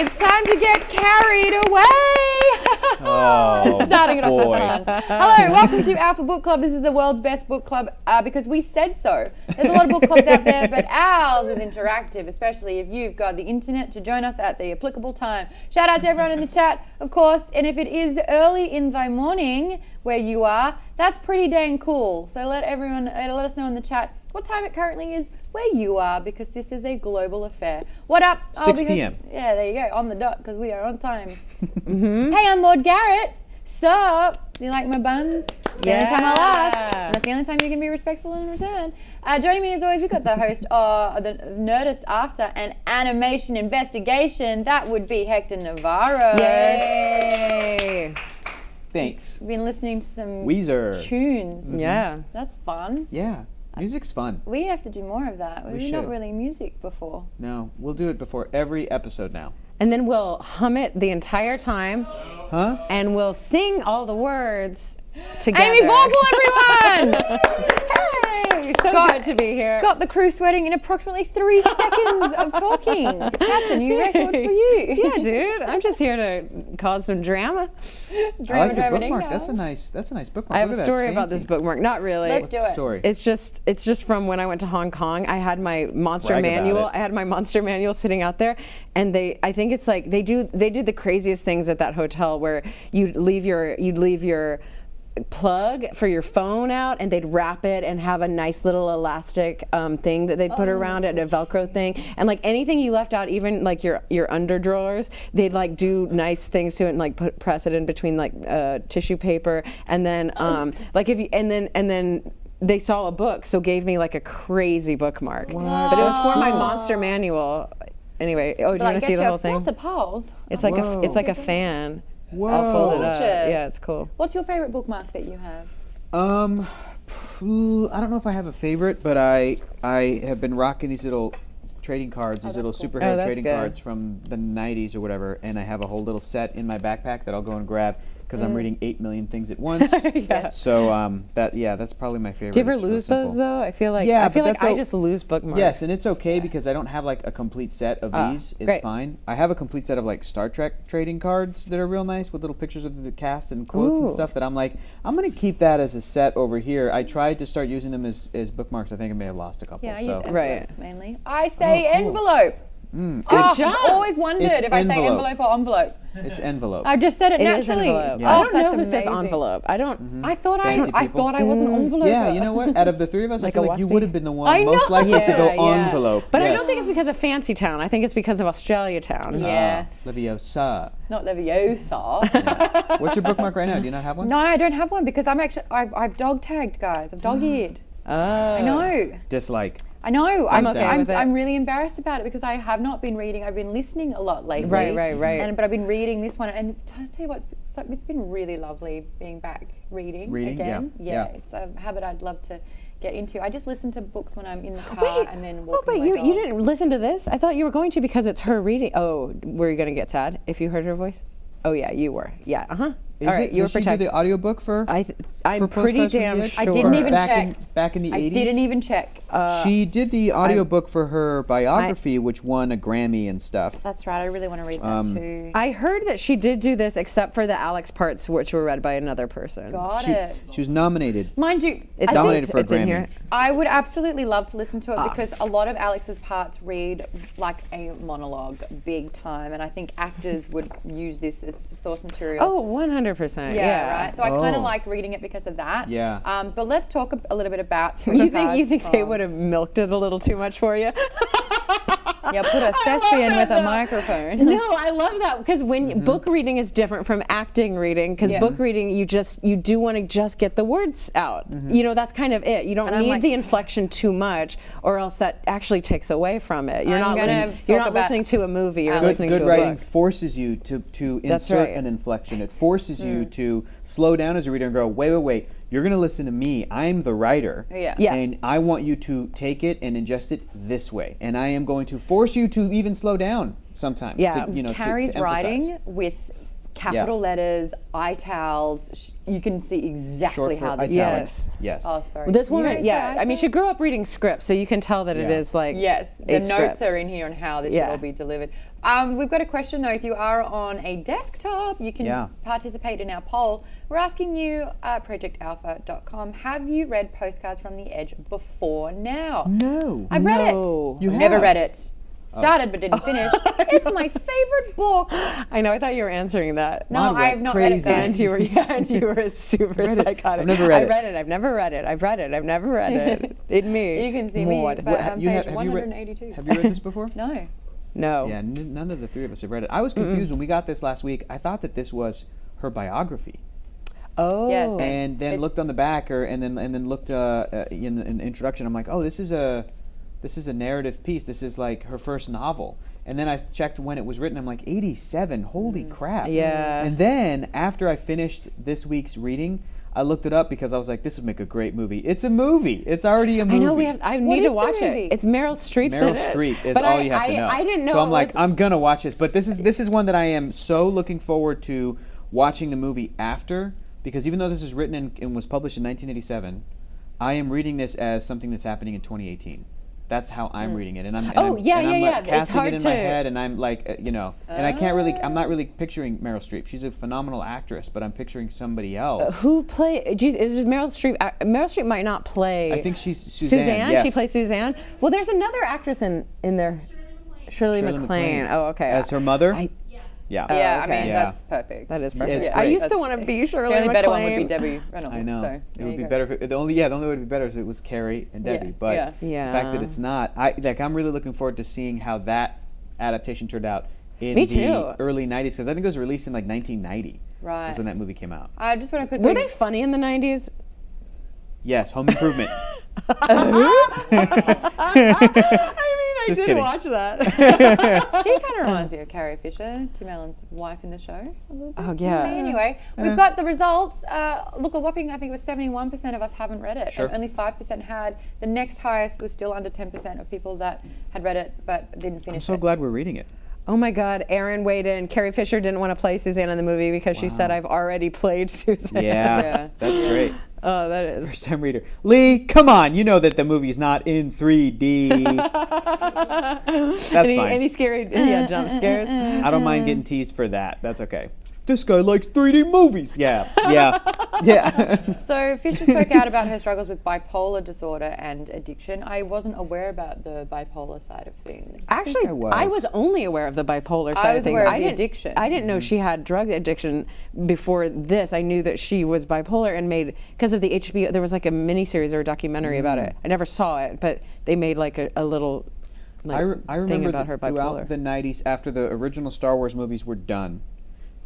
It's time to get carried away. Starting it off with fun. Hello, welcome to Alpha Book Club. This is the world's best book club because we said so. There's a lot of book clubs out there, but ours is interactive, especially if you've got the internet to join us at the applicable time. Shout out to everyone in the chat, of course, and if it is early in the morning where you are, that's pretty dang cool. So let us know in the chat what time it currently is where you are, because this is a global affair. What up? 6 p.m. Yeah, there you go, on the dot, because we are on time. Hey, I'm Lord Garrett. Sup? You like my buns? It's the only time I'll ask. And that's the only time you can be respectful in return. Joining me as always, we've got the host of the Nerdist After and Animation Investigation. That would be Hector Navarro. Yay! Thanks. We've been listening to some Weezer tunes. Yeah. That's fun. Yeah, music's fun. We have to do more of that. We've not should. really music before. No, we'll do it before every episode now. And then we'll hum it the entire time. Huh? And we'll sing all the words together. Amy Vocal, everyone! Hey! So good to be here. Got the crew sweating in approximately 3 seconds of talking. That's a new record for you. Yeah, dude. I'm just here to cause some drama. I like your bookmark. That's a nice bookmark. I have Look a at that, story it's about this fancy. bookmark. Not really. Let's do it. Story. It's just from when I went to Hong Kong. I had my monster Brag about manual. it. I had my monster manual sitting out there, and I think it's like they did the craziest things at that hotel where you'd leave your plug for your phone out, and they'd wrap it and have a nice little elastic thing that they'd put around it, a Velcro thing, and like anything you left out, even like your under drawers, they'd like do nice things to it and like press it in between like tissue paper, and then like if you and then they saw a book, so gave me like a crazy bookmark. But it was for my monster manual. Anyway, do you want to see the whole thing? The poles. It's like it's like a fan. Whoa. I'll fold it up. Gorgeous. Yeah, it's cool. What's your favorite bookmark that you have? I don't know if I have a favorite, but I have been rocking these little trading cards, these little superhero that's trading good. cards from the 90s or whatever, and I have a whole little set in my backpack that I'll go and grab because I'm reading 8 million things at once. Yes. So that's probably my favorite. Do you ever It's real lose those simple. though? I feel like Yeah, I feel but like that's I just lose bookmarks. Yes, and it's okay because I don't have like a complete set of these. It's great. fine. I have a complete set of like Star Trek trading cards that are real nice with little pictures of the cast and quotes and Ooh. stuff that I'm like, I'm going to keep that as a set over here. I tried to start using them as bookmarks. I think I may have lost a couple. Yeah, I use so. envelopes mainly. I say cool. envelope. Good I've always wondered It's if I say envelope. envelope or envelope. It's envelope. I just said it It is naturally. envelope. Yeah. I don't know that's who says amazing. envelope. I don't. I thought Fancy I people. thought I was an envelope. Yeah, you know what? Out of the three of us, Like I feel a like you waspy? would have been the I one most know. likely to go Yeah. envelope. But I Yes. don't think it's because of Fancy Town. I think it's because of Australia Town. Yeah. Leviosa. Not Leviosa. What's your bookmark right now? Do you not have one? No, I don't have one because I've dog tagged, guys. I've dog eared. Oh. I know. Dislike. I know. I'm okay with it. I'm really embarrassed about it because I have not been reading. I've been listening a lot lately. Right. But I've been reading this one, and I tell you what, it's been really lovely being back reading again. Yeah. It's a habit I'd love to get into. I just listen to books when I'm in the car and then walking. but my you dog. didn't listen to this? I thought you were going to because it's her reading. Oh, were you going to get sad if you heard her voice? Oh yeah, you were. Yeah. Is All right, it? you were Does she do protected. the audiobook for? I'm pretty Postcards from damn the Edge? sure. I didn't even back check. back in the 80s. I didn't even check. She did the audiobook for her biography, which won a Grammy and stuff. That's right. I really want to read that too. I heard that she did do this, except for the Alex parts, which were read by another person. Got She, it. she was nominated. Mind you, It's Nominated for a it's in Grammy. here. I would absolutely love to listen to it because a lot of Alex's parts read like a monologue, big time, and I think actors would use this as source material. Oh, 100%. yeah, right. So I kind Oh. of like reading it because of that. Yeah. But let's talk a little bit about. You think they from- would have milked it a little too much for you? Yeah, put a thespian with a microphone. No, I love that because when book reading is different from acting reading, because Yeah. book reading you do want to just get the words out. You know, that's kind of it. You don't And I'm need like- the inflection too much, or else that actually takes away from it. You're I'm not gonna listening, talk you're not about listening to a movie. You're Alex. listening Good to a writing book. forces you to That's insert right. an inflection. It forces you to slow down as a reader and go, wait. You're going to listen to me. I'm the writer. Yeah. Yeah. And I want you to take it and ingest it this way. And I am going to force you to even slow down sometimes. Yeah. To, to Carrie's emphasize. writing with capital letters, itals. You can see exactly how this italics. works. Yes. Oh, sorry. Well, this You woman, don't yeah. say I mean, she itals? grew up reading scripts, so you can tell that it Yeah. is like Yes, the a notes script. are in here on how this should all be delivered. We've got a question though. If you are on a desktop, you can participate in our poll. We're asking you at projectalpha.com, have you read Postcards from the Edge before now? No. I've read No. it. You Never have? read it. Started but didn't finish. It's my favorite book. I know. I thought you were answering that. No, Mine went I've not read it. crazy. Guys. And you were super read it. psychotic. I've never read I it. read it. I've never read it. I've read it. I've never read it. It me. You can see me Maud. at You page have you read- 182. Have you read this before? No. No. Yeah, none of the three of us have read it. I was confused when we got this last week. I thought that this was her biography, Oh. Yes. and then looked on the back, and then looked in the introduction. I'm like, oh, this is a narrative piece. This is like her first novel. And then I checked when it was written. I'm like, 87. Holy crap! Yeah. And then after I finished this week's reading, I looked it up because I was like, this would make a great movie. It's a movie. It's already a I movie. know. I need is to the watch movie? it. It's Meryl Streep's in Meryl it. Streep is But all you have to know. I didn't know. So I'm it like, was- I'm gonna watch this. But this is one that I am so looking forward to watching the movie after, because even though this is written and was published in 1987, I am reading this as something that's happening in 2018. That's how I'm reading it, and I'm Oh, yeah, and I'm yeah, like yeah. It's casting hard it in my to- head, and I'm like, and I can't really. I'm not really picturing Meryl Streep. She's a phenomenal actress, but I'm picturing somebody else. Who play? Is it Meryl Streep? Meryl Streep might not play. I think she's Suzanne. She Yes. plays Suzanne. Well, there's another actress in there. Shirley MacLaine. Oh, okay. As her mother. I- Yeah. Yeah, I okay. mean, Yeah. that's perfect. That is Yeah, perfect. it's I great. used to want to be Shirley The only MacLaine. better one would be Debbie Reynolds. I know. So, It there would you be go. better. The only way it would be better is if it was Carrie and Debbie. Yeah, But yeah. the fact that it's not, I'm really looking forward to seeing how that adaptation turned out in Me the too. early 90s, because I think it was released in like 1990. Right. Was when that movie came out. I just want to quickly. Were they funny in the 90s? Yes, Home Improvement. I Just did kidding. watch that. She kind of reminds me of Carrie Fisher, Tim Allen's wife in the show. A little bit. Oh, yeah. Anyway, we've got the results. Look, a whopping, I think it was 71% of us haven't read it. Sure. And only 5% had. The next highest was still under 10% of people that had read it but didn't finish I'm so it. glad we're reading it. Oh my God, Erin weighed in. Carrie Fisher didn't want to play Suzanne in the movie because she said, I've already played Suzanne. Yeah. That's great. Oh, that is. First time reader. Lee, come on. You know that the movie's not in 3D. That's fine. Any scary jump scares? I don't mind getting teased for that. That's okay. This guy likes 3D movies. Yeah. So Fisher spoke out about her struggles with bipolar disorder and addiction. I wasn't aware about the bipolar side of things. Actually, I was. I was only aware of the bipolar side was of things. aware of I the didn't, addiction. I didn't know she had drug addiction before this. I knew that she was bipolar and made, because of the HBO, there was like a miniseries or a documentary about it. I never saw it, but they made like a little I thing remember about her that bipolar. throughout the 90s, after the original Star Wars movies were done,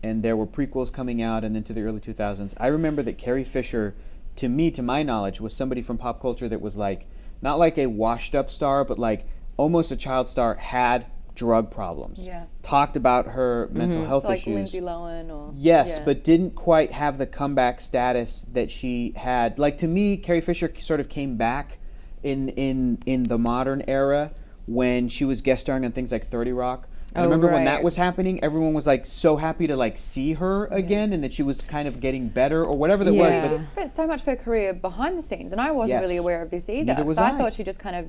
and there were prequels coming out and into the early 2000s, I remember that Carrie Fisher, to my knowledge, was somebody from pop culture that was like, not like a washed up star, but like almost a child star, had drug problems. Yeah. Talked about her mental health It's like issues. Lindsay Lohan or... Yes, yeah. but didn't quite have the comeback status that she had. Like, to me, Carrie Fisher sort of came back in the modern era when she was guest starring on things like 30 Rock. I remember when that right. was happening, everyone was like so happy to like see her again, and that she was kind of getting better or whatever that Yeah. was. She But spent so much of her career behind the scenes, and I wasn't really Yes. aware of this either. Neither was so I I. thought she just kind of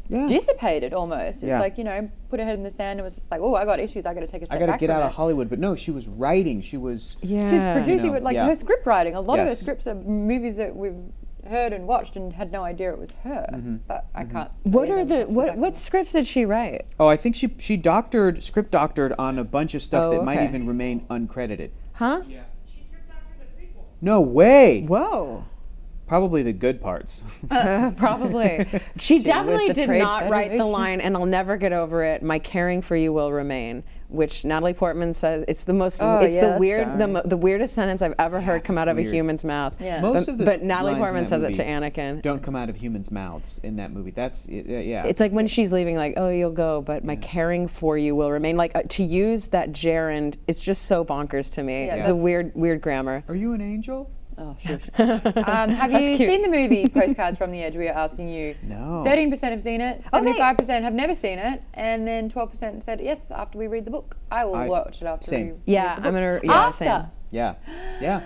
yeah, dissipated almost. It's Yeah. like, put her head in the sand and was just like, oh, I got issues, I got to take a step I got to back get from out it. of Hollywood. But no, she was writing. She was. Yeah. She's producing, You know, but like yeah. her script writing, a lot of her Yes. scripts are movies that we've heard and watched and had no idea it was her. But I can't. What believe are the I'm what scripts did she write? Oh, I think she script doctored on a bunch of stuff Oh, that might okay. even remain uncredited. Huh? She script doctored the prequels. No way. Whoa. Probably the good parts. Probably. She definitely the did Trade not write the Federation. line, and I'll never get over it, my caring for you will remain, which Natalie Portman says, it's the most, Oh, it's yeah, the that's weird, jarring. the weirdest sentence I've ever heard come out of a weird. human's mouth. Yeah. Most but, of the but Natalie lines in Portman that says it to movie Anakin. Don't come out of humans' mouths in that movie. That's yeah. It's like when she's leaving, like, oh, you'll go, but my caring for you will remain. Like, to use that gerund, it's just so bonkers to me. Yeah, It's a that's- weird grammar. Are you an angel? Oh, shush. Have you cute. seen the movie Postcards from the Edge? We are asking you. No. 13% have seen it, Oh, they- 75% have never seen it, and then 12% said yes after we read the book. I will watch it after same. we read Yeah, the book. I'm gonna. Yeah, After. same. Yeah.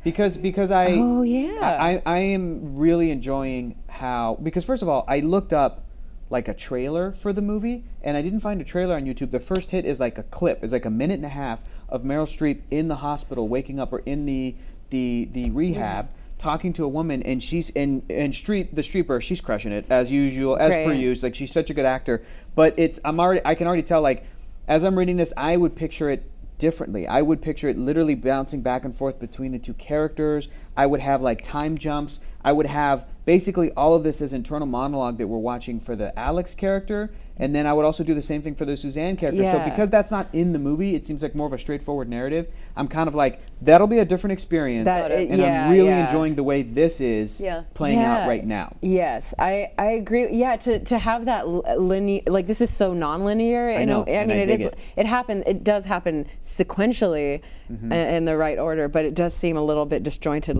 Because I Oh, yeah. I am really enjoying how, because first of all, I looked up like a trailer for the movie and I didn't find a trailer on YouTube. The first hit is like a clip. It's like a minute and a half of Meryl Streep in the hospital waking up, or in the rehab, talking to a woman, and she's and Streep, the Streeper, she's crushing it as usual, as per Great. usual. Like, she's such a good actor. But I can already tell, like, as I'm reading this, I would picture it differently. I would picture it literally bouncing back and forth between the two characters. I would have like time jumps. I would have basically all of this as internal monologue that we're watching for the Alex character, and then I would also do the same thing for the Suzanne character. So Yeah. because that's not in the movie, it seems like more of a straightforward narrative. I'm kind of like, that'll be a different experience, and I'm really enjoying the way this is playing out right now. Yes, I agree. Yeah, to have that linear, like, this is so non-linear. I know, I and mean, I it dig is. it. It does happen sequentially in the right order, but it does seem a little bit disjointed.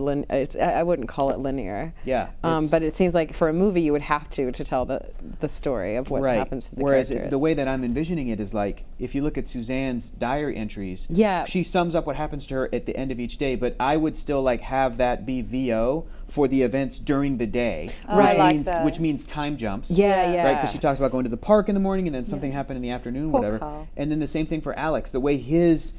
I wouldn't call it linear. Yeah, but it seems like for a movie you would have to tell the story of what happens to the Whereas characters. the way that I'm envisioning it is like, if you look at Suzanne's diary entries, Yeah. she sums up what happens to her at the end of each day, but I would still like have that be VO for the events during the day, which means time jumps. Yeah. Right, because she talks about going to the park in the morning and then something happened in the afternoon, Poor whatever. Carl. And then the same thing for Alex, the way his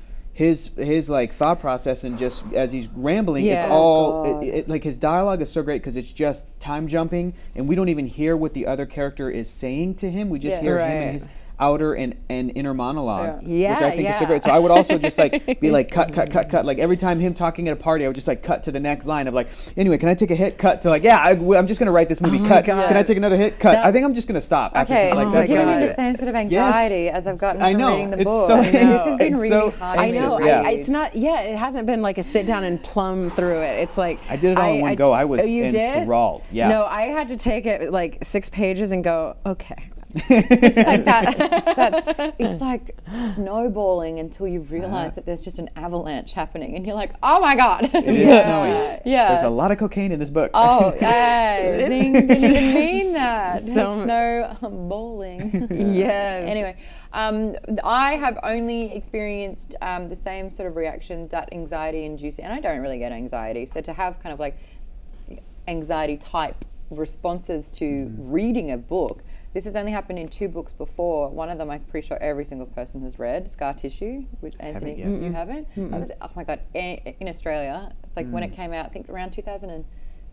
like thought process, and just as he's rambling, it's Yeah. all like his dialogue is so great because it's just time jumping, and we don't even hear what the other character is saying to him. We just hear him and his outer and inner monologue, which I think is so great. So I would also just like be like cut. Like every time him talking at a party, I would just like cut to the next line of like, anyway, can I take a hit? Cut to like, I'm just gonna write this movie. Cut. God. Can I take another hit? Cut. I think I'm just gonna stop. After Okay, like, you're that's giving what me I the did. same sort of anxiety as I've gotten I from know. reading the It's book. so- I know. This has been it's really so hard. I anxious, know. yeah. It's not. Yeah, it hasn't been like a sit down and plumb through it. It's like I did it all in one go. I was Oh, you did? enthralled. Yeah. No, I had to take it like 6 pages and go, okay. It's like that's it's like snowballing until you realize that there's just an avalanche happening, and you're like, oh my god. It is snowing. Yeah. There's a lot of cocaine in this book. Oh, hey, zing, didn't even mean that. So- Snow bowling. Yes. Anyway, I have only experienced the same sort of reaction, that anxiety inducing, and I don't really get anxiety. So to have kind of like anxiety type responses to reading a book, this has only happened in 2 books before. One of them I'm pretty sure every single person has read, Scar Tissue, which Anthony, Haven't yet. you haven't? That was, oh my God, in Australia, it's like when it came out, I think around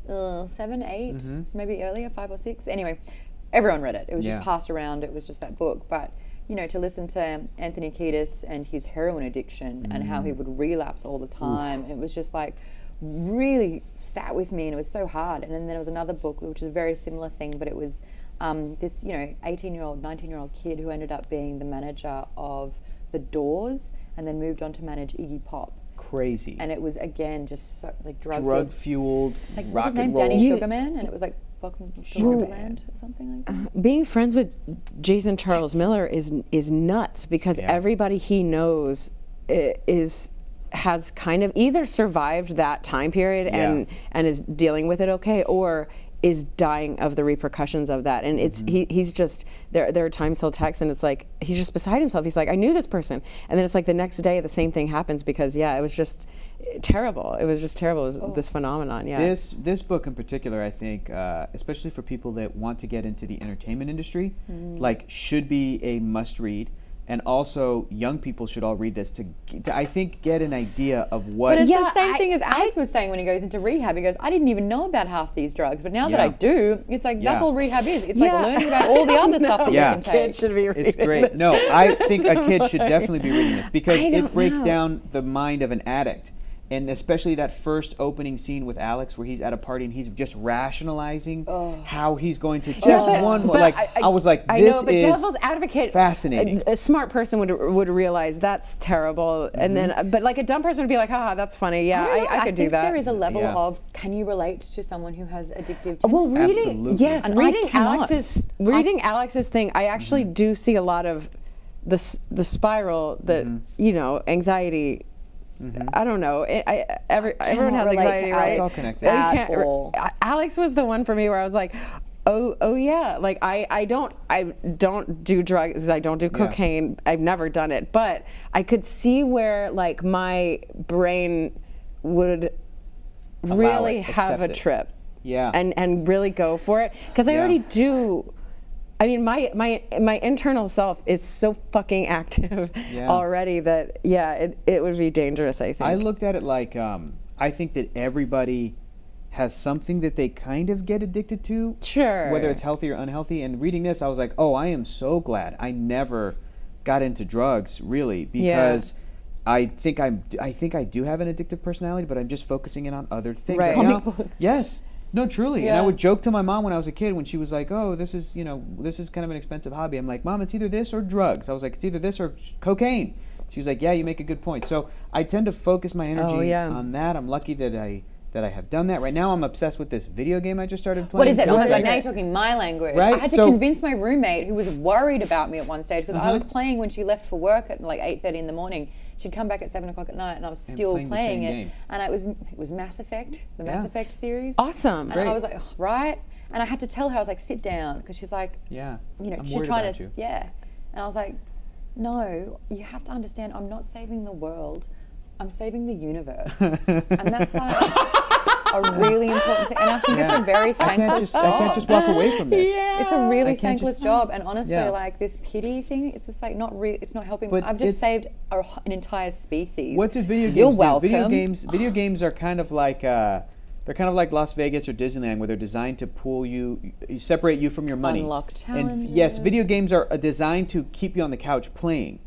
2007, 8, maybe earlier, 5 or 6. Anyway, everyone read it. It was just passed around. It was just that book. But, you know, to listen to Anthony Kiedis and his heroin addiction and how he would relapse all the time, it was just like really sat with me, and it was so hard. And then there was another book which was a very similar thing, but it was this, you know, 18-year-old, 19-year-old kid who ended up being the manager of The Doors and then moved on to manage Iggy Pop. Crazy. And it was, again, just so, like drug fueled. It's like, rock what's his name? and roll. Danny Sugarman, and it was like Welcome to Wonderland or something like that. Being friends with Jason Charles Miller is nuts, because everybody he knows has kind of either survived that time period and is dealing with it okay, or is dying of the repercussions of that. And it's he's just there are times he'll text and it's like he's just beside himself. He's like, I knew this person, and then it's like the next day the same thing happens, because it was just terrible. It was just terrible. It was this phenomenon. This book in particular, I think, especially for people that want to get into the entertainment industry, like, should be a must read. And also, young people should all read this to I think, get an idea of what. But it's the same thing as Alex was saying when he goes into rehab. He goes, I didn't even know about half these drugs, but now that I do, it's like that's all rehab is. It's like learning about all the other stuff that you can take. Kids should be reading It's great. this. No, I think a kid should definitely be reading this, because it breaks down the mind of an addict. And especially that first opening scene with Alex, where he's at a party and he's just rationalizing how he's going to just one more. Like, I was like, I this know, but is devil's advocate, fascinating. A smart person would realize that's terrible, and then but like a dumb person would be like, haha, that's funny. Yeah, I could do think that. there is a level of, can you relate to someone who has addictive tendencies? Well, Absolutely. yes, And I reading cannot. Alex's thing, I actually do see a lot of the spiral that anxiety I don't know. Everyone has relate to anxiety, right? It's all connected. You At can't- all. Alex was the one for me where I was like, oh yeah. Like I don't do drugs. I don't do cocaine. I've never done it. But I could see where like my brain would really it, have accept a it. trip. Yeah. And really go for it because I Yeah. already do. I mean, my internal self is so fucking active Yeah. already that it would be dangerous. I think. I looked at it like I think that everybody has something that they kind of get addicted to, Sure. whether it's healthy or unhealthy. And reading this, I was like, oh, I am so glad I never got into drugs, really, because I think I do have an addictive personality, but I'm just focusing in on other things Right. right now. Comic books. Yes. No, truly. And I Yeah. would joke to my mom when I was a kid when she was like, oh, this is kind of an expensive hobby. I'm like, Mom, it's either this or drugs. I was like, it's either this or cocaine. She was like, yeah, you make a good point. So I tend to focus my energy on that. I'm lucky that I have done that. Right now I'm obsessed with this video game I just started playing. What is it? Oh my Seriously. God, now you're talking my language. Right, I had to so- convince my roommate, who was worried about me at one stage, because I was playing when she left for work at like 8:30 in the morning. She'd come back at 7 o'clock at night, and I was still playing the playing same it. game. And it was Mass Effect, the Mass Yeah. Effect series. Awesome. And Great. I was like, oh, right? And I had to tell her, I was like, sit down, because she's like, Yeah. I'm she's worried trying about to, you. yeah. And I was like, no, you have to understand, I'm not saving the world, I'm saving the universe. And that's like a really important thing. And I think it's a very thankless I job. can't just walk away from this. It's a really I can't thankless just- job, and honestly, Yeah. like this pity thing, it's just like it's not helping. But I've just it's- saved an entire species. What do video games You're do? welcome. Video games are kind of like they're kind of like Las Vegas or Disneyland, where they're designed to pull you separate you from your money. Unlock And yes, challenges. video games are designed to keep you on the couch playing.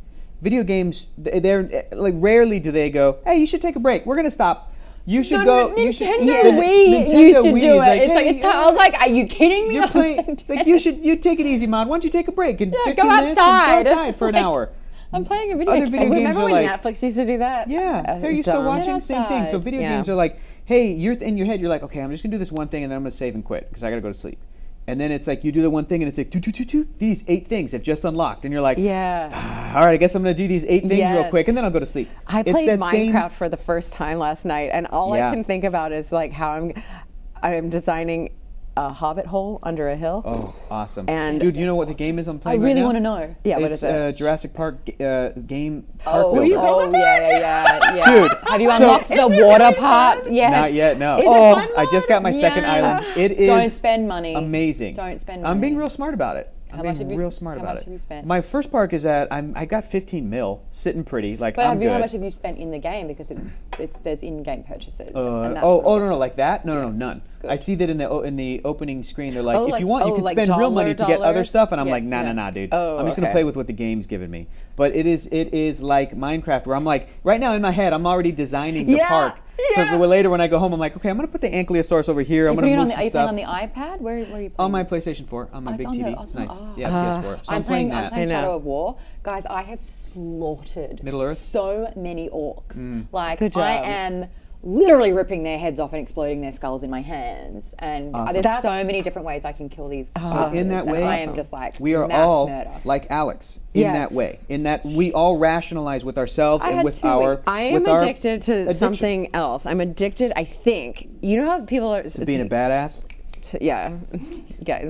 Video games, they're like rarely do they go, hey, you should take a break. We're gonna stop. You should go. Nintendo You should, Wii Nintendo used to Wii do is it. It's like hey, it's time. I was like, "Are you kidding me?" You're I was playing. like, It's like you take it easy, Mod. Why don't you take a break and 15 go minutes and outside. go outside for an hour? I'm playing a video Other game. video games Remember are when like Netflix used to do that? yeah, are you still Dumb. watching? Get Same thing. So outside. video Yeah. games are like, hey, you're in your head. You're like, okay, I'm just gonna do this one thing, and then I'm gonna save and quit because I gotta go to sleep. And then it's like you do the one thing, and it's like, these 8 things have just unlocked, and you're like, Yeah. all right, I guess I'm gonna do these 8 things real Yes. quick, and then I'll go to sleep. I It's played that Minecraft for the first time last night, and all Yeah. I can think about is like how I'm designing a hobbit hole under a hill. Oh, awesome! And- dude, you know what the game is I'm I playing really right now? want to know. Yeah, what It's is it? Jurassic Park game park Oh, builder. you built a yeah. Dude, Have you so- unlocked the water part yet? Not yet, no. Is it Oh, fun I just got my second Yes. island. It is Don't spend money. amazing. Don't spend I'm being money. real smart about it. How I'm much being have you real s- smart how about much it. have you spent? My first park is I got 15 mil, sitting pretty, like But I'm good. how much have you spent in the game? Because there's in-game purchases. and that's Oh, what I'm no, like that? No, none. Good. I see that in the opening screen. They're like, Oh, if like- you want, you oh, can like spend real money to get other dollars? stuff, and I'm Yeah, like, nah, yeah. dude. Oh, I'm just gonna okay. play with what the game's given me. But it is like Minecraft, where I'm like, right now in my head, I'm already designing the Yeah, park. yeah. So later when I go home, I'm like, okay, I'm gonna put the Ankylosaurus over here. I'm Are gonna you move playing some on stuff. the iPad? Where are you playing? On my PlayStation 4, on my Oh, big it's on TV. the- It's oh, nice. oh. Yeah, PS4. So I'm playing I'm that. playing I know. Shadow of War. Guys, I have slaughtered Middle Earth? so many orcs. Like Good I job. am literally ripping their heads off and exploding their skulls in my hands. And Awesome. there's so many different ways I can kill these So bastards. in that and way, I am just like we are mass all murder. like Alex in Yes. that way. In that we all rationalize with ourselves I and had with 2 our. weeks. I am with our addicted to addiction. something else. I'm addicted. I think you know how people are Being a badass. yeah, guys.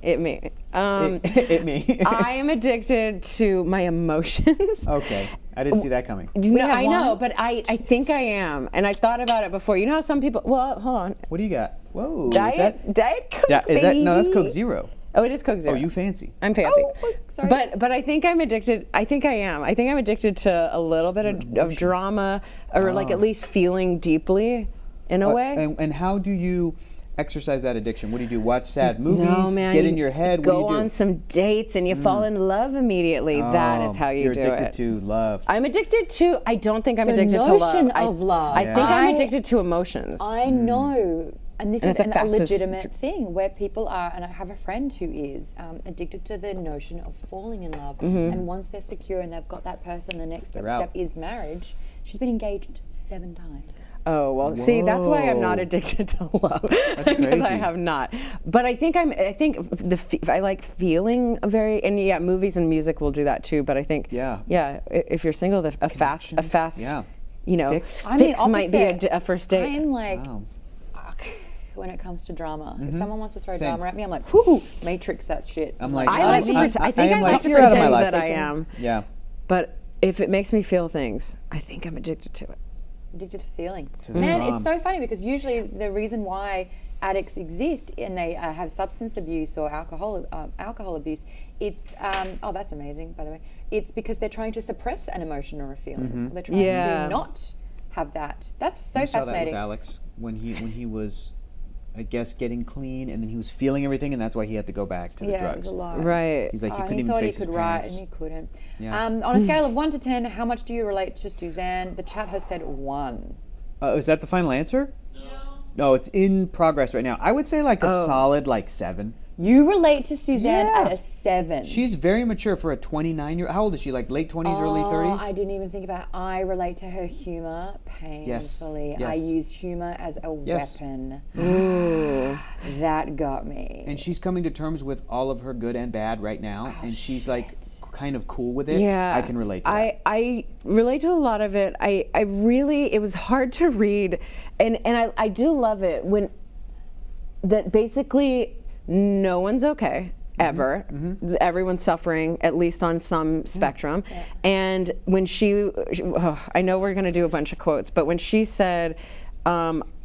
It me. It me. I am addicted to my emotions. Okay, I didn't see that coming. No, have I know, one? but I think I am, and I thought about it before. You know how some people? Well, hold on. What do you got? Whoa, Diet Coke. is that no? That's baby. Coke Zero. Oh, it is Coke Zero. Oh, you fancy. I'm fancy. Oh, sorry. But I think I'm addicted. I think I am. I think I'm addicted to a little bit of drama, or like at least feeling deeply, in a way. And how do you exercise that addiction? What do you do? Watch sad movies? No, man. Get you in your head? What Go do you do? on some dates and you fall in love immediately. That is how you You're do addicted it. to love. I'm addicted to. I don't think I'm The addicted to love. notion of love. I think I'm I- addicted to emotions. I know. And this And is it's the a fastest legitimate thing where people are, and I have a friend who is addicted to the notion of falling in love. And once they're secure and they've got that person, the next They're step out. is marriage. She's been engaged 7 times. Oh, well, see, that's why I'm not Whoa. addicted to love. Because crazy. I have not. But I think I like feeling and yeah, movies and music will do that too. But I think, if you're single, a fast, Yeah. fix I'm the might be opposite. a first date. I'm like, Wow. fuck, when it comes to drama. If someone wants to throw Same. drama at me, I'm like, whoo, Matrix that shit. I'm like, I like to pretend. I think I like to you're out of my pretend life. that I am. Yeah. But if it makes me feel things, I think I'm addicted to it. Addicted to feeling. To the Man, drum. it's so funny because usually the reason why addicts exist and they have substance abuse or alcohol abuse, it's that's amazing, by the way. It's because they're trying to suppress an emotion or a feeling. They're trying to not have that. That's so I saw that fascinating. with Alex when he was, I guess, getting clean, and then he was feeling everything, and that's why he had to go back to the It drugs. was a lot. Right. He's like, he And couldn't he even thought he face his could write parents. and he couldn't. Yeah. On a scale of 1 to 10, how much do you relate to Suzanne? The chat has said 1. Is that the final answer? No, it's in progress right now. I would say like a solid 7. You relate to Suzanne Yeah. at a 7. She's very mature for a 29-year. How old is she? Like late 20s, early 30s? I didn't even think about. I relate to her humor painfully. Yes. I use humor as a Yes. weapon. Ooh. That got me. And she's coming to terms with all of her good and bad right now, and she's like kind of cool with it. Yeah, I can relate to that. I relate to a lot of it. I really, it was hard to read, and I do love it when that basically no one's okay ever. Everyone's suffering, at least on some spectrum. And when I know we're going to do a bunch of quotes, but when she said,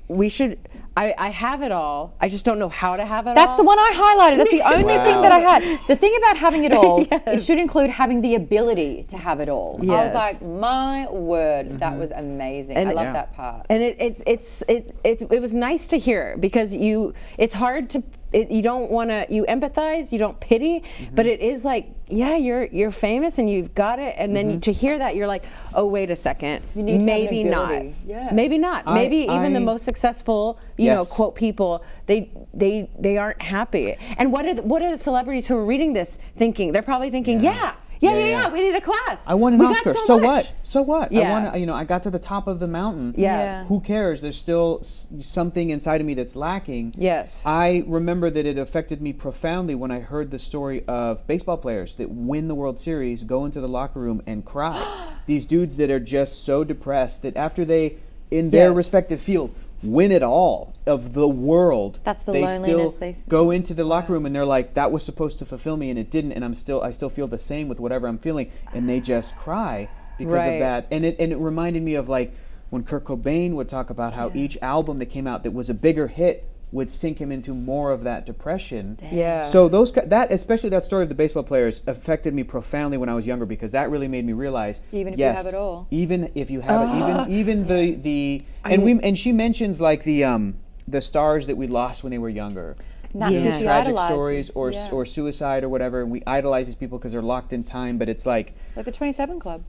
we should, I have it all, I just don't know how to have it all. That's the one I highlighted. That's the only thing that I Wow. had. The thing about having it all, it should include having the ability to have it all. I was Yes. like, my word, that was amazing. I love that part. And it was nice to hear because it's hard to, you don't want to, you empathize, you don't pity, but it is like, yeah, you're famous and you've got it, and then to hear that you're like, oh, wait a second, You need to have an maybe not, ability. Yeah. maybe not, maybe even the I- most successful, you know, quote people, they aren't happy. And what are the celebrities who are reading this thinking? They're probably thinking, yeah, we need a class. I won an We Oscar. got So much. what? So what? Yeah. I won. I got to the top of the mountain. Yeah. Who cares? There's still something inside of me that's lacking. Yes. I remember that it affected me profoundly when I heard the story of baseball players that win the World Series, go into the locker room and cry. These dudes that are just so depressed that after they, in their Yes. respective field, win it all of the world, That's the they loneliness still they- go into the locker room and they're like, that was supposed to fulfill me and it didn't, and I still feel the same with whatever I'm feeling, and they just cry because Right. of that. And it reminded me of like when Kurt Cobain would talk about how each album that came out that was a bigger hit would sink him into more of that depression. Yeah. So especially that story of the baseball players affected me profoundly when I was younger, because that really made me realize, Even if you yes, have it all. even if you have it, even and she mentions like the stars that we lost when they were younger. And that's Yeah. who she Tragic idolizes. stories or Yeah. or suicide or whatever, and we idolize these people because they're locked in time, but it's like, Like the 27 Club.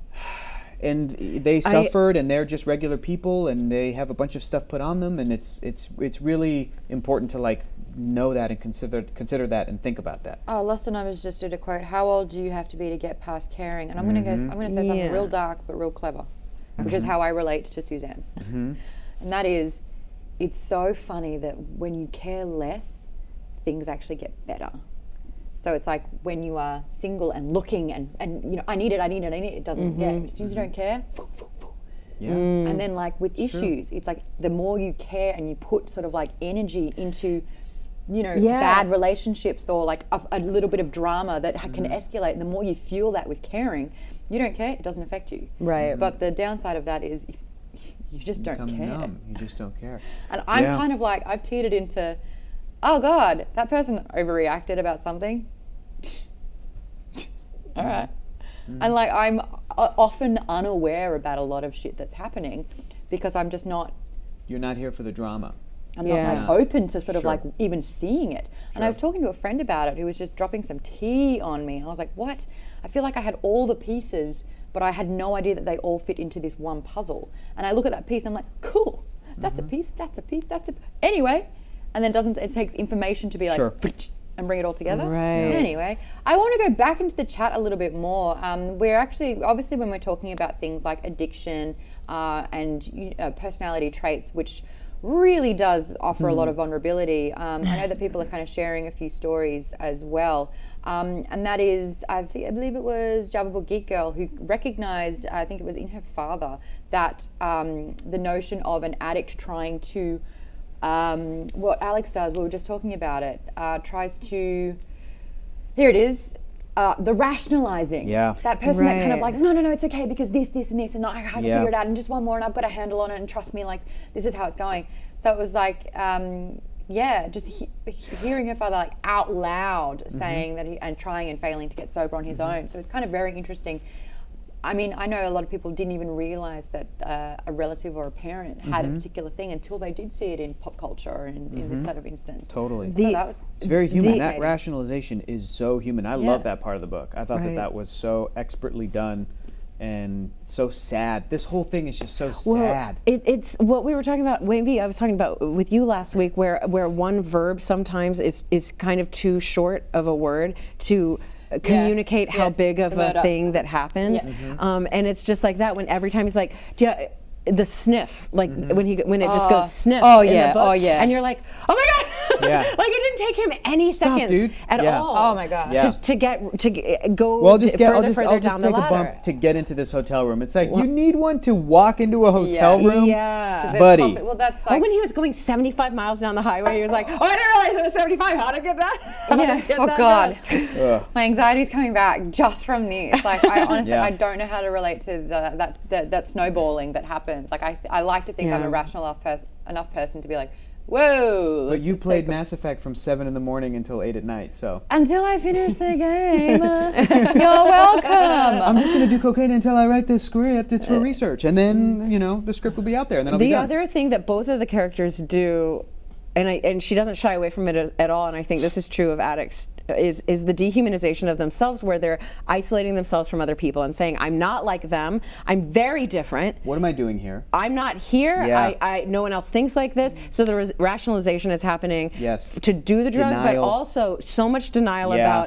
and they suffered and they're just regular people and they have a bunch of stuff put on them, and it's really important to like know that and consider that and think about that. Oh, Lost Numbers just did a quote. How old do you have to be to get past caring? And I'm gonna say something Yeah. real dark but real clever, which is how I relate to Suzanne. And that is, it's so funny that when you care less, things actually get better. So it's like when you are single and looking and you know, I need it, it doesn't get. As soon as you don't care, Yeah. and then like with issues, it's like the more you care and you put sort of like energy into, you know, Yeah. bad relationships or like a little bit of drama that can escalate, and the more you feel that with caring, you don't care, it doesn't affect you. Right. But the downside of that is you just don't Become care. numb. You just don't care. And I'm Yeah. kind of like, I've teetered into, oh God, that person overreacted about something. All right. And like, I'm often unaware about a lot of shit that's happening because I'm just not, You're not here for the drama. I'm Yeah. not like open to sort of Sure. like even seeing it. And I was talking to a friend about it who was just dropping some tea on me. And I was like, what? I feel like I had all the pieces, but I had no idea that they all fit into this one puzzle. And I look at that piece, I'm like, cool, that's a piece, that's a piece, that's a, anyway. And then it takes information to be like, Sure. and bring it all together. Right. Anyway, I want to go back into the chat a little bit more. We're actually, obviously, when we're talking about things like addiction and personality traits, which really does offer a lot of vulnerability. I know that people are kind of sharing a few stories as well. And that is, I believe it was Java Book Geek Girl who recognized, I think it was in her father, that the notion of an addict trying to, what Alex does, we were just talking about it, tries to, here it is, the rationalizing. Yeah. That person that kind of Right. like, no, it's okay because this, and this, and I have to Yeah. figure it out, and just one more, and I've got a handle on it, and trust me, like, this is how it's going. So it was like, just hearing her father like out loud saying that and trying and failing to get sober on his own. So it's kind of very interesting. I mean, I know a lot of people didn't even realize that a relative or a parent had a particular thing until they did see it in pop culture or in this sort of instance. Totally. So that was It's very human. That fascinating. rationalization is so human. I love that part of the book. I thought Right. that was so expertly done and so sad. This whole thing is just so Well, sad. it's what we were talking about. Maybe I was talking about with you last week, where one verb sometimes is kind of too short of a word to communicate how Yes. big of The murder. a thing that happens. Yes. And it's just like that when every time he's like, the sniff, like when it just goes sniff. Oh, in yeah. the book, Oh, yeah. And you're like, oh my god. Yeah. Like it didn't take him any Stop, seconds dude. at Yeah. all. Oh my God. Yeah. to go Well, I'll just further take down the a ladder. bump to get into this hotel room. It's like you need one to walk into a hotel Yeah. room, Yeah. There's buddy. well, that's Oh, like, when he was going 75 miles down the highway, he was like, "Oh, I didn't realize it was 75. How to get that?" How to yeah. get Oh that God. done?" My anxiety's coming back just from this. Like I honestly, Yeah. I don't know how to relate to that snowballing that happens. Like I like to think I'm Yeah. a rational enough person to be like, whoa. But let's you just played take a- Mass Effect from 7 in the morning until 8 at night, so. until I finish the game. You're welcome. I'm just going to do cocaine until I write this script. It's for research. And then, the script will be out there and then I'll be The done. other thing that both of the characters do, and she doesn't shy away from it at all, and I think this is true of addicts, is the dehumanization of themselves, where they're isolating themselves from other people and saying, "I'm not like them. I'm very different. What am I doing here? I'm not here. Yeah. No one else thinks like this." So the rationalization is happening Yes. to do the drug, but Denial. also so much denial Yeah.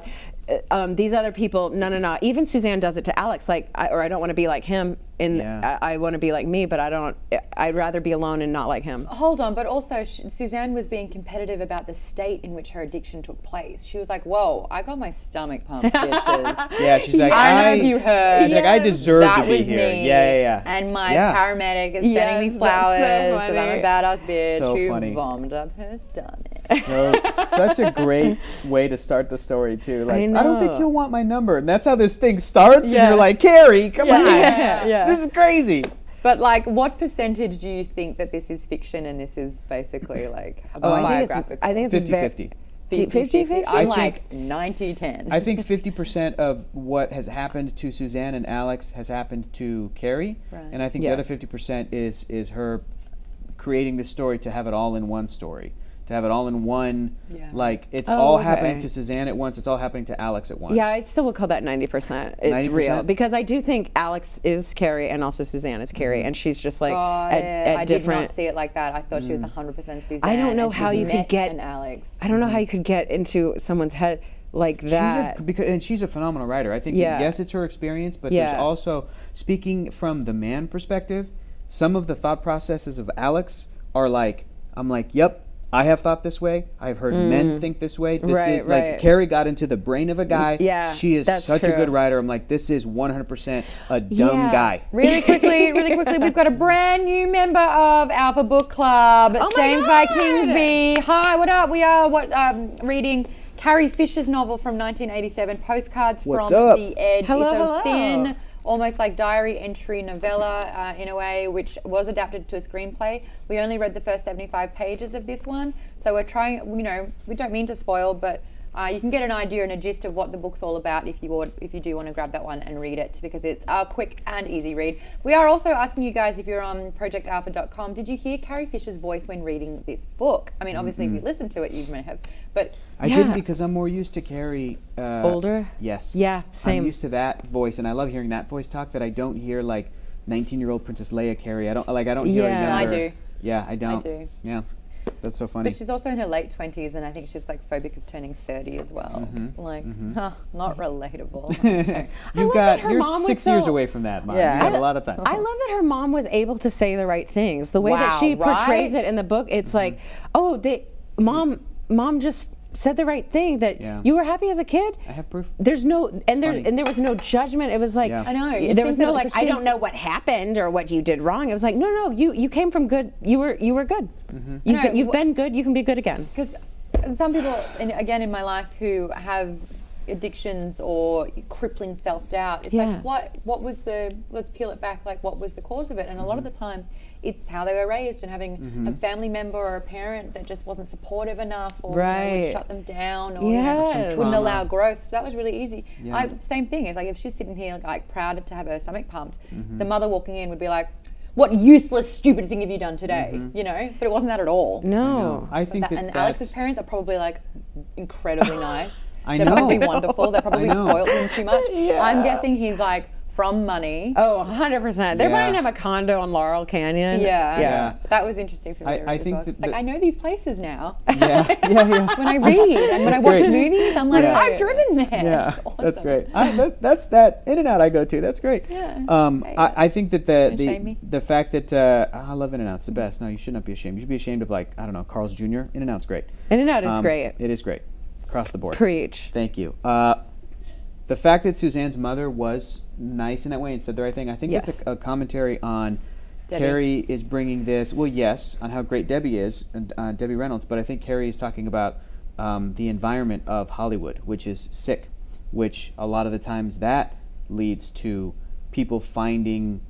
about these other people. No. Even Suzanne does it to Alex, like, I don't want to be like him. I want to be like me, but I don't. I'd rather be alone and not like him. Hold on, but also Suzanne was being competitive about the state in which her addiction took place. She was like, "Whoa, I got my stomach pumped, bitches." Yeah, she's like, I don't know if you heard. She's like, I deserve That to be was here. me. Yeah. And my Yeah. paramedic is Yes, sending me that's so flowers because I'm funny. a badass bitch So who funny. vomited up her stomach. So such a great way to start the story too. Like, I I don't think know. you'll want my number, and that's how this thing starts. Yeah. And you're like, Carrie, come on, Yeah. this is crazy. But like, what percentage do you think that this is fiction and this is basically like biographical? I think it's 50-50. 50-50? I'm I like 90-10. I think 50% of what has happened to Suzanne and Alex has happened to Carrie, Right. and I think Yeah. the other 50% is her creating this story to have it all in one story, to have it all in one. Yeah. Like it's Oh, all okay. happening to Suzanne at once. It's all happening to Alex at once. Yeah, I still would call that 90%. It's 90%? real, because I do think Alex is Carrie and also Suzanne is Carrie, and she's just like Got it. at I did different. not see it like that. I thought she was 100% Suzanne. I don't know and how she's you could met get- an Alex. I don't know how you could get into someone's head like that. She's a phenomenal writer. I think Yeah. that, yes, it's her experience, but Yeah. there's also, speaking from the man perspective, some of the thought processes of Alex are like, I'm like, yep, I have thought this way. I've heard men think this way. This Right, is like right. Carrie got into the brain of a guy. Yeah, she is that's such a true. good writer. I'm like, this is 100% a dumb Yeah. guy. Really quickly, we've got a brand new member of Alpha Book Club. Oh my Stains by God. Kingsby. Hi, what up? We are reading Carrie Fisher's novel from 1987, Postcards What's from up? the Edge. Hello, it's a hello. thin, almost like diary entry novella in a way, which was adapted to a screenplay. We only read the first 75 pages of this one, so we're trying, we don't mean to spoil, but you can get an idea and a gist of what the book's all about if you do want to grab that one and read it, because it's a quick and easy read. We are also asking you guys, if you're on projectalpha.com, did you hear Carrie Fisher's voice when reading this book? I mean, obviously if you listened to it, you may have, but I Yeah. didn't, because I'm more used to Carrie. Older? Yes. Yeah, same. I'm used to that voice, and I love hearing that voice talk, that I don't hear like 19-year-old Princess Leia Carrie. I don't hear a Yeah. younger. I do. Yeah, I don't. do. Yeah. That's so funny. But she's also in her late 20s, and I think she's like phobic of turning 30 as well. Like, not relatable. Okay. You've love got that her you're mom was 6 years so- away from that, Mom. Yeah. You have a lot of time. I love that her mom was able to say the right things. The way that Wow, she portrays right? it in the book, it's like, oh, mom just said the right thing, that Yeah. you were happy as a kid. I have proof. There's no funny. there was no judgment. It was like, Yeah. I know, you'd there was think no that like, because I don't she's- know what happened or what you did wrong. It was like, no, you came from good. You were good. You've been good. You can be good again. Because some people, again, in my life who have addictions or crippling self-doubt, it's Yeah. like, what was the, let's peel it back, like what was the cause of it? And a lot of the time, it's how they were raised and having a family member or a parent that just wasn't supportive enough or would Right. shut them down or Yes. wouldn't Trauma. allow growth. So that was really easy. Yeah. Same thing. If she's sitting here like proud to have her stomach pumped, the mother walking in would be like, what useless, stupid thing have you done today? You know, but it wasn't that at all. No. I think And that Alex's that's parents are probably like incredibly nice. I They're know. probably wonderful. They're probably I know. spoiled him too much. Yeah. I'm guessing he's like from money. Oh, 100%. They're Yeah. buying him a condo on Laurel Canyon. Yeah. Yeah. That was interesting for me. I as think well. that It's like the- I know these places now. yeah. When I read and when I watch great. movies, I'm like, Yeah. I've driven there. Yeah, It's awesome. that's great. That's that In-N-Out I go to. That's great. Yeah. Okay, I think that shame me? the fact that I love In-N-Out's the best. No, you should not be ashamed. You should be ashamed of like, I don't know, Carl's Jr. In-N-Out's great. In-N-Out is great. It is great, across the board. Preach. Thank you. The fact that Suzanne's mother was nice in that way and said the right thing, I think Yes. it's a commentary on Debbie. Carrie is bringing this, well, yes, on how great Debbie is, and Debbie Reynolds, but I think Carrie is talking about the environment of Hollywood, which is sick, which a lot of the times that leads to people finding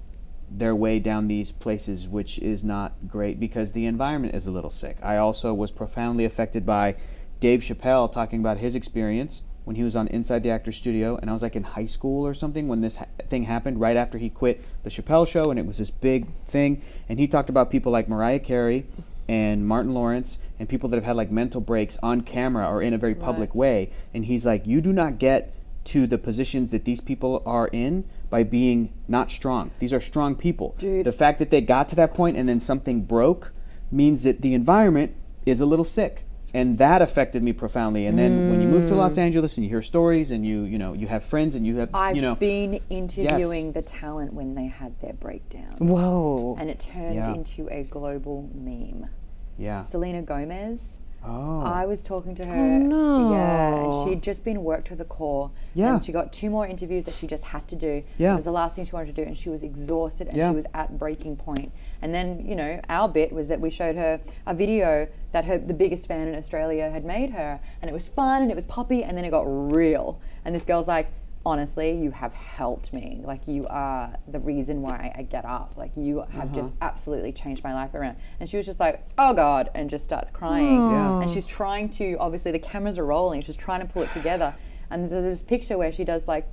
their way down these places, which is not great because the environment is a little sick. I also was profoundly affected by Dave Chappelle talking about his experience when he was on Inside the Actors Studio, and I was like in high school or something when this thing happened right after he quit the Chappelle Show, and it was this big thing, and he talked about people like Mariah Carey and Martin Lawrence and people that have had like mental breaks on camera or in a very public way, and he's like, you do not get to the positions that these people are in by being not strong. These are strong people. Dude. The fact that they got to that point and then something broke means that the environment is a little sick. And that affected me profoundly. And then when you move to Los Angeles and you hear stories and you have friends and you have, I've been interviewing the talent when they had their breakdown. Whoa. And it turned Yeah. into a global meme. yeah. Selena Gomez. Oh. I was talking to her. no. Yeah, and she'd just been worked to the core. Yeah. And she got 2 more interviews that she just had to do. Yeah. It was the last thing she wanted to do, and she was exhausted and Yeah. she was at breaking point. And then, our bit was that we showed her a video that the biggest fan in Australia had made her, and it was fun and it was poppy, and then it got real. And this girl's like, honestly, you have helped me. Like, you are the reason why I get up. Like, you have just absolutely changed my life around. And she was just like, oh God, and just starts crying. Yeah. And she's trying to, obviously the cameras are rolling, she's trying to pull it together. And there's this picture where she does like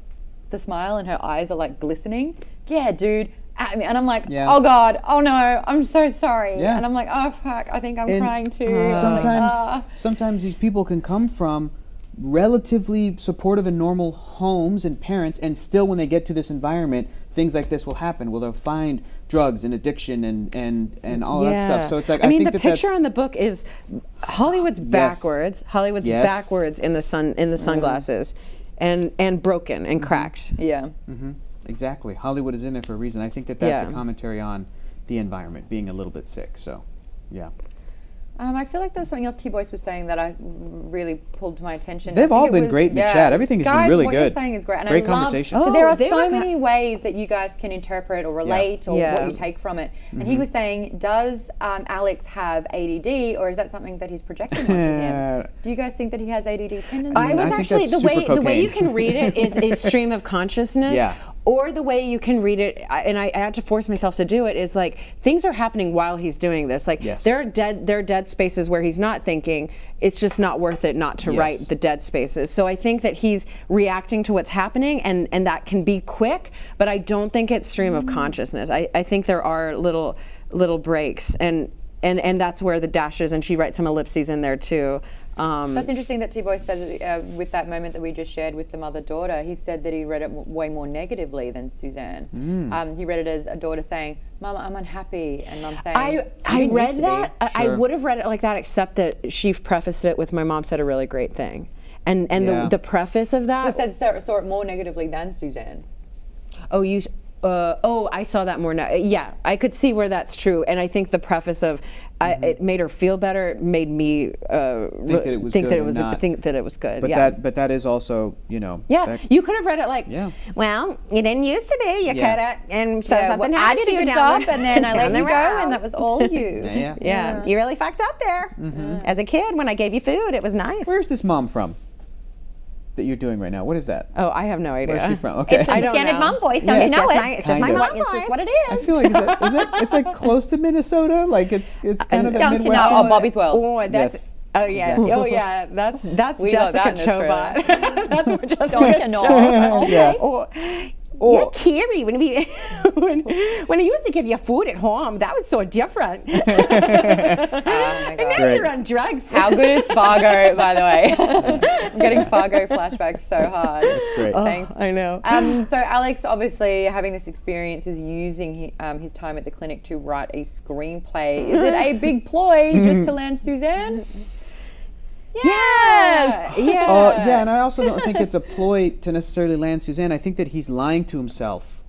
the smile and her eyes are like glistening. Yeah, dude. At me. And I'm like, Yeah. oh God, oh no, I'm so sorry. Yeah. And I'm like, oh fuck, I think I'm And crying too. I'm like, sometimes "Ah." sometimes these people can come from relatively supportive and normal homes and parents, and still when they get to this environment, things like this will happen. Well, they'll find drugs and addiction and all that stuff. So it's like, I mean, think the that picture that's, on the book is Hollywood's backwards. Hollywood's Yes. backwards in the sunglasses, and broken and cracked. Yeah. exactly, Hollywood is in there for a reason. I think that that's Yeah. a commentary on the environment being a little bit sick. So, yeah. I feel like there's something else T-Boyce was saying that I really pulled to my attention. They've I think all it been was- great in the yeah. chat. Everything has been Guys, really what you're good. saying is great. And Great I love, conversation. because there Oh, are they so were many ways that you guys can interpret or relate or Yeah. what you take from it. And he was saying, does Alex have ADD, or is that something that he's projecting onto him? Do you guys think that he has ADD tendencies? I was I think actually that's the way super the way you cocaine. can read it is stream of consciousness. Yeah. Or the way you can read it, and I had to force myself to do it, is like things are happening while he's doing this. Like Yes. there are dead spaces where he's not thinking. It's just not worth it not to Yes. write the dead spaces. So I think that he's reacting to what's happening, and that can be quick, but I don't think it's stream of consciousness. I think there are little breaks, and and that's where the dashes, and she writes some ellipses in there too. That's interesting that T-Boy said with that moment that we just shared with the mother-daughter, he said that he read it way more negatively than Suzanne. He read it as a daughter saying, Mama, I'm unhappy, and Mum saying, I read that. I Sure. would have read it like that, except that she prefaced it with, my mom said a really great thing. And Yeah. the preface of that. Well, said saw it more negatively than Suzanne. I saw that more now. Yeah, I could see where that's true, and I think the preface of it made her feel better, it made me think that it was good. But yeah. that is also, you know. Yeah, that- you could have read it like, Yeah. well, you didn't used to be. You could have, and so something I happened did to a you good down job, the- and then I down let the you go, road. and that was all you. Yeah. Yeah, you really fucked up there. As a kid, when I gave you food, it was nice. Where's this mom from that you're doing right now? What is that? Oh, I have no idea. Where's she from? Okay. It's I just a don't standard know. mum voice, don't Yeah. you know it? It's just my Kind of. mom It's just voice. what it I is. feel like it's like close to Minnesota. Like it's kind of the Don't you know? Midwest. Oh, Bobby's World. Oh, that's. Yes. Oh yeah. Oh yeah. That's We got Jessica that in Australia. Chobot. That's what Jessica Don't you know? Chobot. Okay. Yeah. Or, Or- yeah, Carrie, when I used to give you food at home, that was so different. Oh my And now god. Great. you're on drugs. How good is Fargo, by the way? I'm getting Fargo flashbacks so hard. That's great. Thanks. I know. So Alex, obviously, having this experience, is using his time at the clinic to write a screenplay. Is it a big ploy just to land Suzanne? Yes. Yeah. And I also don't think it's a ploy to necessarily land Suzanne. I think that he's lying to himself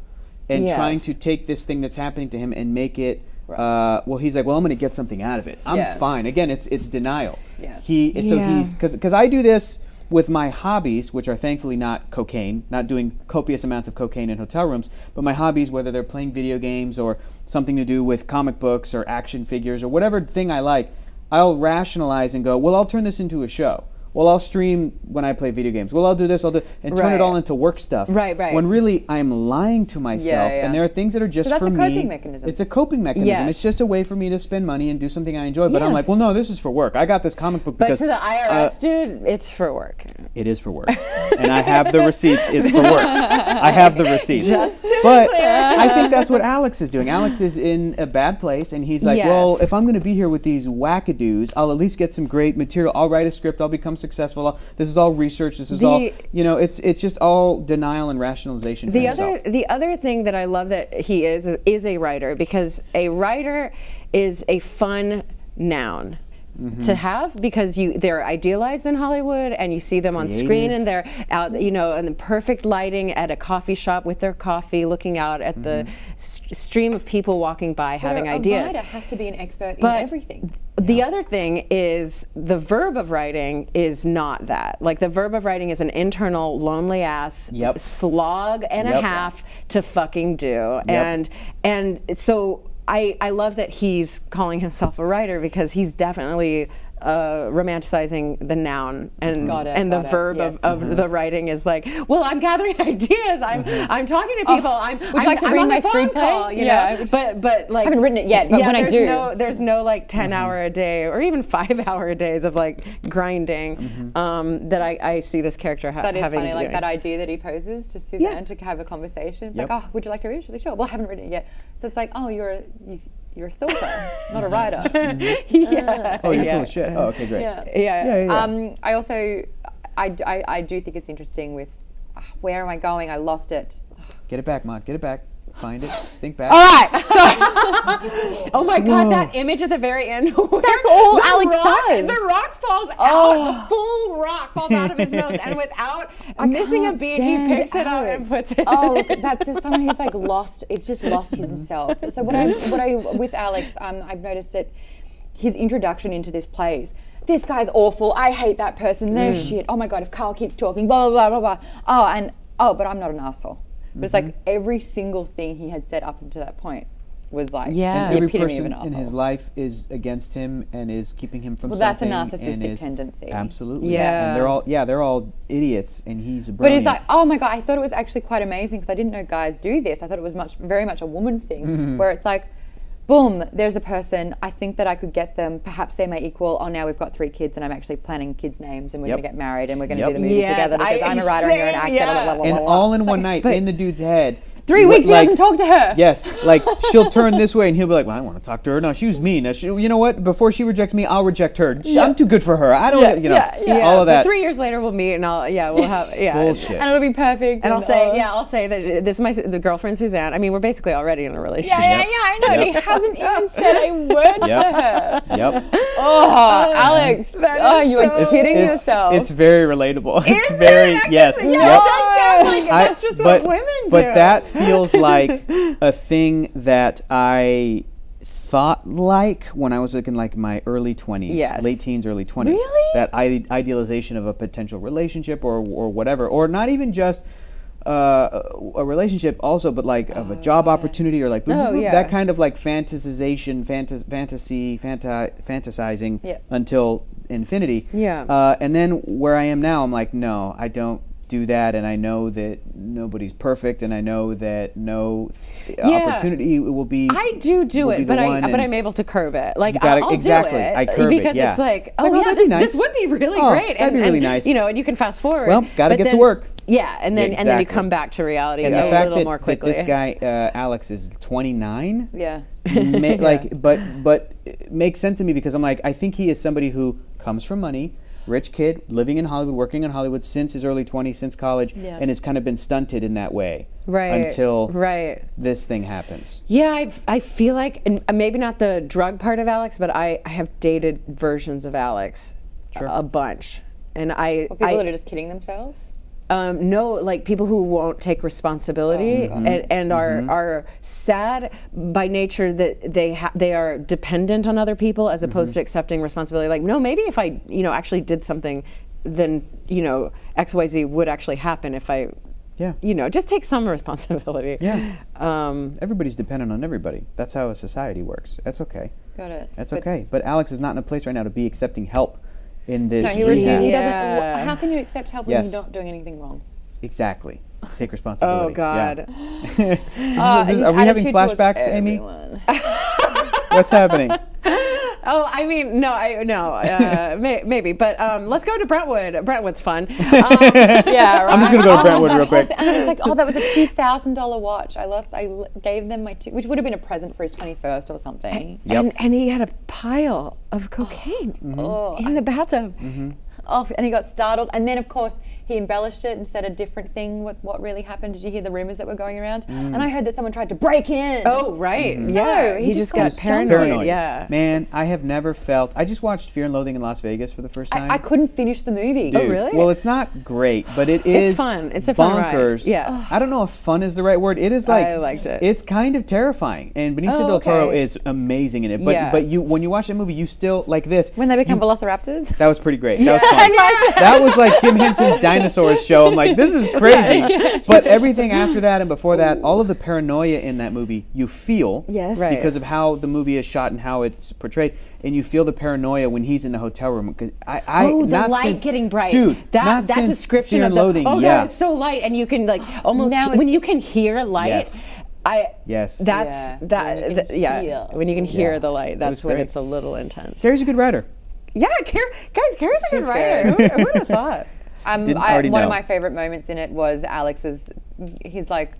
and Yes. trying to take this thing that's happening to him and make it. Well, he's like, well, I'm going to get something out of it. I'm Yeah. fine. Again, it's denial. Yeah. He's because I do this with my hobbies, which are thankfully not cocaine, not doing copious amounts of cocaine in hotel rooms, but my hobbies, whether they're playing video games or something to do with comic books or action figures or whatever thing I like, I'll rationalize and go, well, I'll turn this into a show. Well, I'll stream when I play video games. Well, I'll do this, and turn it Right. all into work stuff. Right. When really I'm lying to myself, yeah. and there are things that are just So that's for a me. coping mechanism. It's a coping mechanism. Yes. It's just a way for me to spend money and do something I enjoy. But I'm Yeah. like, well, no, this is for work. I got this comic book But because to the IRS dude, it's for work. it is for work, and I have the receipts. It's for work. I have the receipts. But I think that's what Alex is doing. Alex is in a bad place, and he's like, well, Yes. if I'm going to be here with these wackadoos, I'll at least get some great material. I'll write a script. I'll become successful. This is all research. This is all, it's just all denial and rationalization for himself. The other thing that I love that he is a writer, because a writer is a fun noun. To have, because they're idealized in Hollywood and you see them on screen and they're out, in the perfect lighting at a coffee shop with their coffee, looking out at the stream of people walking by having ideas. A writer has to be an expert But in everything. The other thing is the verb of writing is not that. Like the verb of writing is an internal lonely ass Yep. slog and a Yep. half to fucking do. And so I love that he's calling himself a writer, because he's definitely romanticizing the noun, and Got it, and the got it, verb yes. of the writing is like, well, I'm gathering ideas. I'm talking to people. would you like to read on my the phone screenplay? call, Yeah, know? But like, I haven't written it yet, but when I do. there's no like 10-hour a day or even 5-hour days of like grinding that I see this character That is having funny, to like do. that idea that he poses to Suzanne to have a conversation. It's Yep. like, oh, would you like to read it? She's like, sure. Well, I haven't written it yet. So it's like, oh, you're a thoughter, not a writer. Yeah. Oh, you're yeah. full of shit. Oh, okay, great. Yeah. Yeah. I also, I do think it's interesting with where am I going? I lost it. Get it back, Maude. Get it back. Find it. Think back. All right, so Oh my God, that image at the very end. That's all the Alex rock, does. The rock falls out. The full rock falls out of his nose, and without missing a can't beat, he stand picks it up and Alex. puts it. Oh, that's just someone who's like lost. It's just lost himself. So what I with Alex, I've noticed that his introduction into this play is, this guy's awful. I hate that person. They're shit. Oh my God, if Carl keeps talking, blah blah blah blah blah. But I'm not an asshole. But it's like every single thing he had said up until that point was like Yeah. the Every epitome of person an in asshole. his life is against him and is keeping him from Well, that's a something. and narcissistic is- tendency. Absolutely. Yeah. And they're all idiots, and he's a But brilliant. it's like, oh my God, I thought it was actually quite amazing because I didn't know guys do this. I thought it was very much a woman thing where it's like, boom, there's a person, I think that I could get them, perhaps they're my equal. Oh, now we've got 3 kids and I'm actually planning kids' names and we're going to get married and we're going to do the movie Yes, together because I'm a writer and you're an actor. yeah. Blah, blah, blah, and blah, blah. all in It's one like, night but- in the dude's head, 3 weeks he like- hasn't talked to her. Yes, like she'll turn this way and he'll be like, well, I want to talk to her. No, she was mean. Now, you know what? Before she rejects me, I'll reject her. I'm too good for her. I don't, all of that. But 3 years later, we'll meet and we'll have, Bullshit. And it'll be perfect. And I'll say that this is the girlfriend Suzanne. I mean, we're basically already in a relationship. Yeah, I know. And he hasn't even said a word to her. Yep. Oh, Alex. Oh, you are kidding It's- yourself. It's very relatable. It's Is very, it? yes. Yeah, Yep. it does sound like it. I- That's just what women do. But that feels like a thing that I thought like when I was in like my early 20s, Yes. late teens, early 20s. Really? That idealization of a potential relationship or whatever, or not even just a relationship also, but like of a job opportunity or like that kind of like fantasization, fantasizing Yeah. until infinity. Yeah. And then where I am now, I'm like, no, I don't do that, and I know that nobody's perfect, and I know that no opportunity will be. I do will be it, the but one, I'm able to curb it. Like You gotta- I'll exactly. do it I curb it, because yeah. it's like, It's like, oh, that'd be nice. this would be really Oh, great. that'd be really nice. You know, and you can fast forward. Well, gotta but get to then- work. Yeah, and then you Exactly. come back to reality And a the fact little more that quickly. this guy Alex is 29, Yeah. but it makes sense to me because I'm like, I think he is somebody who comes from money, rich kid, living in Hollywood, working in Hollywood since his early 20s, since college, Yeah. and has kind of been stunted in that way Right. until Right. this thing happens. Yeah, I feel like, and maybe not the drug part of Alex, but I have dated versions of Alex a bunch. And Or people that are just kidding themselves. no, like people who won't take responsibility and are sad by nature that they are dependent on other people as opposed to accepting responsibility. Like, no, maybe if I actually did something, then XYZ would actually happen if I just take some responsibility. Yeah. Everybody's dependent on everybody. That's how a society works. That's okay. Got it. That's okay. But Alex is not in a place right now to be accepting help in this No, he rehab. doesn't. Yeah. How can you accept help when Yes. you're not doing anything wrong? Exactly. Take responsibility. Oh God. Yeah. His Are we having attitude towards flashbacks, Amy? everyone. What's happening? Oh, I mean, maybe, but let's go to Brentwood. Brentwood's fun. Yeah, right. I'm just gonna go to Brentwood that real whole quick. And it's like, that was a $2,000 watch. I gave them which would have been a present for his 21st or something. Yep. And he had a pile of cocaine in the bathtub. Oh, and he got startled. And then, of course, he embellished it and said a different thing with what really happened. Did you hear the rumors that were going around? And I heard that someone tried to break in. Oh, right. Yeah. No, he just got got paranoid. Yeah. Man, I have never felt. I just watched Fear and Loathing in Las Vegas for the first time. I couldn't finish the movie. Dude, really? Well, it's not great, but it is fun. It's a fun ride. bonkers. Yeah. I don't know if fun is the right word. It is like I liked it. It's kind of terrifying, and Benicio Oh, del Toro okay. is amazing in it. But Yeah. but when you watch that movie, you still like this. When they become velociraptors. That was pretty great. That was fun. That was like Jim Henson's Dinosaurs show. I'm like, this is crazy. But everything after that and before that, all of the paranoia in that movie, you feel. Yes. Right. Because of how the movie is shot and how it's portrayed. And you feel the paranoia when he's in the hotel room. Cause Oh, the not light since- getting bright. Dude, that not since description Fear of and the Loathing. oh yeah. God, it's so light, and you can like almost Now when it's- you can hear light. Yes. That's Yeah, when you can feel. when you can hear Yeah. the light. That That's was when great. it's a little intense. Carrie's a good writer. Yeah, Carrie's a good She's writer. good. Who would have thought? Didn't already One know. of my favorite moments in it was Alex's, his like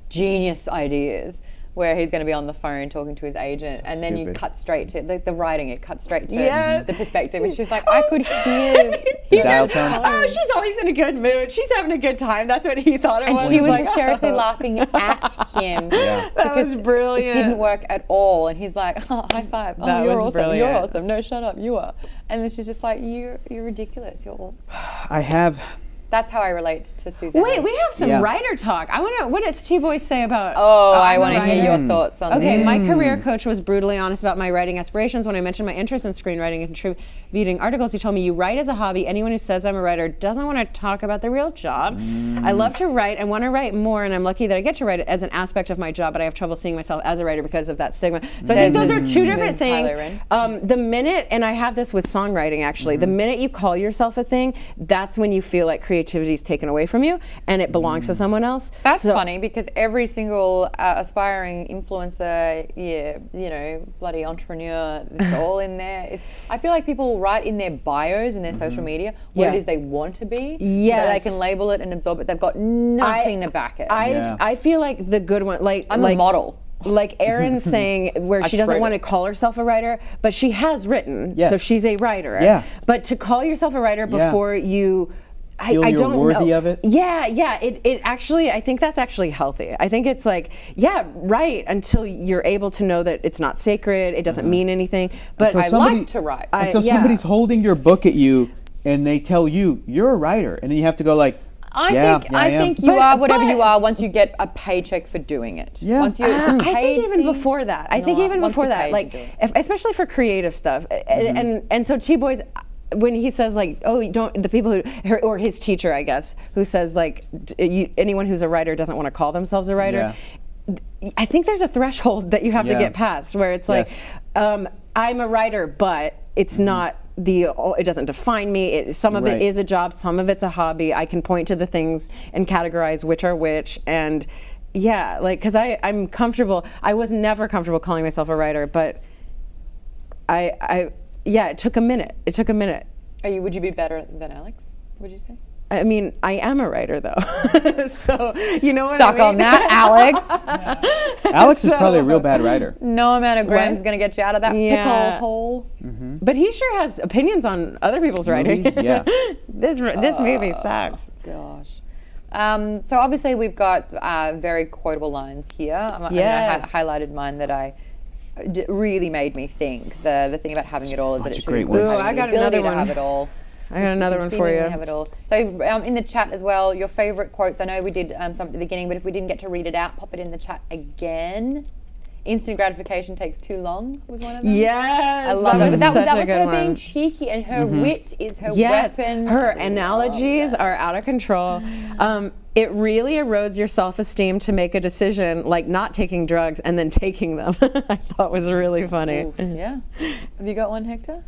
genius ideas, where he's going to be on the phone talking to his agent, So and then you stupid. cut straight to the writing. It cut straight to Yeah. the perspective, and she's like, I could hear. The dial tone. Oh, she's always in a good mood. She's having a good time. That's what he thought it And was. she He's was like, hysterically oh. laughing at him Yeah. That was because brilliant. it didn't work at all. And he's like, oh, high five. Oh, That you're was awesome. You're brilliant. awesome. No, shut up. You are. And then she's just like, you're ridiculous. You're all. I have. That's how I relate to Suzanne. Wait, we have some Yeah. writer talk. I want to. What does T-Boy say about? Oh, I I'm a want to hear writer? your thoughts on Okay, this. my career coach was brutally honest about my writing aspirations. When I mentioned my interest in screenwriting and contributing articles, he told me, you write as a hobby. Anyone who says I'm a writer doesn't want to talk about the real job. I love to write and want to write more, and I'm lucky that I get to write it as an aspect of my job, but I have trouble seeing myself as a writer because of that stigma. So I think those are two different Ms. things. Tyler Wren. The minute, and I have this with songwriting actually, the minute you call yourself a thing, that's when you feel like creativity is taken away from you and it belongs to someone else. That's So- funny because every single aspiring influencer, bloody entrepreneur, it's all in there. I feel like people write in their bios and their social media what Yeah. it is they want to be. So Yes. that they can label it and absorb it. They've got nothing to back it. I feel like the good one, like I'm like, a model. Like Erin's saying, where she just doesn't wrote want to it. call herself a writer, but she has written, so Yes. she's a writer. Yeah. But to call yourself a writer Yeah. before you, Feel I you're don't worthy know. of it? Yeah. It actually, I think that's actually healthy. I think it's like, yeah, right, until you're able to know that it's not sacred, it doesn't mean anything. But Until I somebody- like to write. Until yeah. somebody's holding your book at you and they tell you you're a writer, and then you have to go like, I I am. think you But- are whatever but- you are once you get a paycheck for doing it. Yeah. Once you True. I think even before that. I think even once before you're that, paid like to do it. especially for creative stuff, and so T Boys, when he says like, oh, you don't, the people who, or his teacher, I guess, who says like, anyone who's a writer doesn't want to call themselves a writer. I think there's a threshold that you have to Yeah. get past where it's like, Yes. I'm a writer, but it's not it doesn't define me. Some of Right. it is a job, some of it's a hobby. I can point to the things and categorize which are which, and yeah, like, because I'm comfortable. I was never comfortable calling myself a writer, but yeah, it took a minute. It took a minute. Would you be better than Alex? Would you say? I mean, I am a writer though, so you know what Suck I mean? on that, Alex. Alex is probably a real bad writer. No amount of grams is What? going to get you out of that Yeah. pickle hole. But he sure has opinions on other people's writing. Movies? Yeah. this movie sucks. Gosh. So obviously we've got very quotable lines here. Yes. I highlighted mine that really made me think. The thing about having it all is that Bunch it's of great really ones. important, Ooh, I got the ability another to one. have it all. I got another one for Seemingly you. have it all. So in the chat as well, your favorite quotes. I know we did some at the beginning, but if we didn't get to read it out, pop it in the chat again. Instant gratification takes too long was one of them. Yes, I love that. But that such was a good her one. being cheeky, and her wit is her Yes, weapon. her I love analogies that. are out of control. It really erodes your self-esteem to make a decision like not taking drugs and then taking them. I thought was really funny. Ooh, yeah. Have you got one, Hector?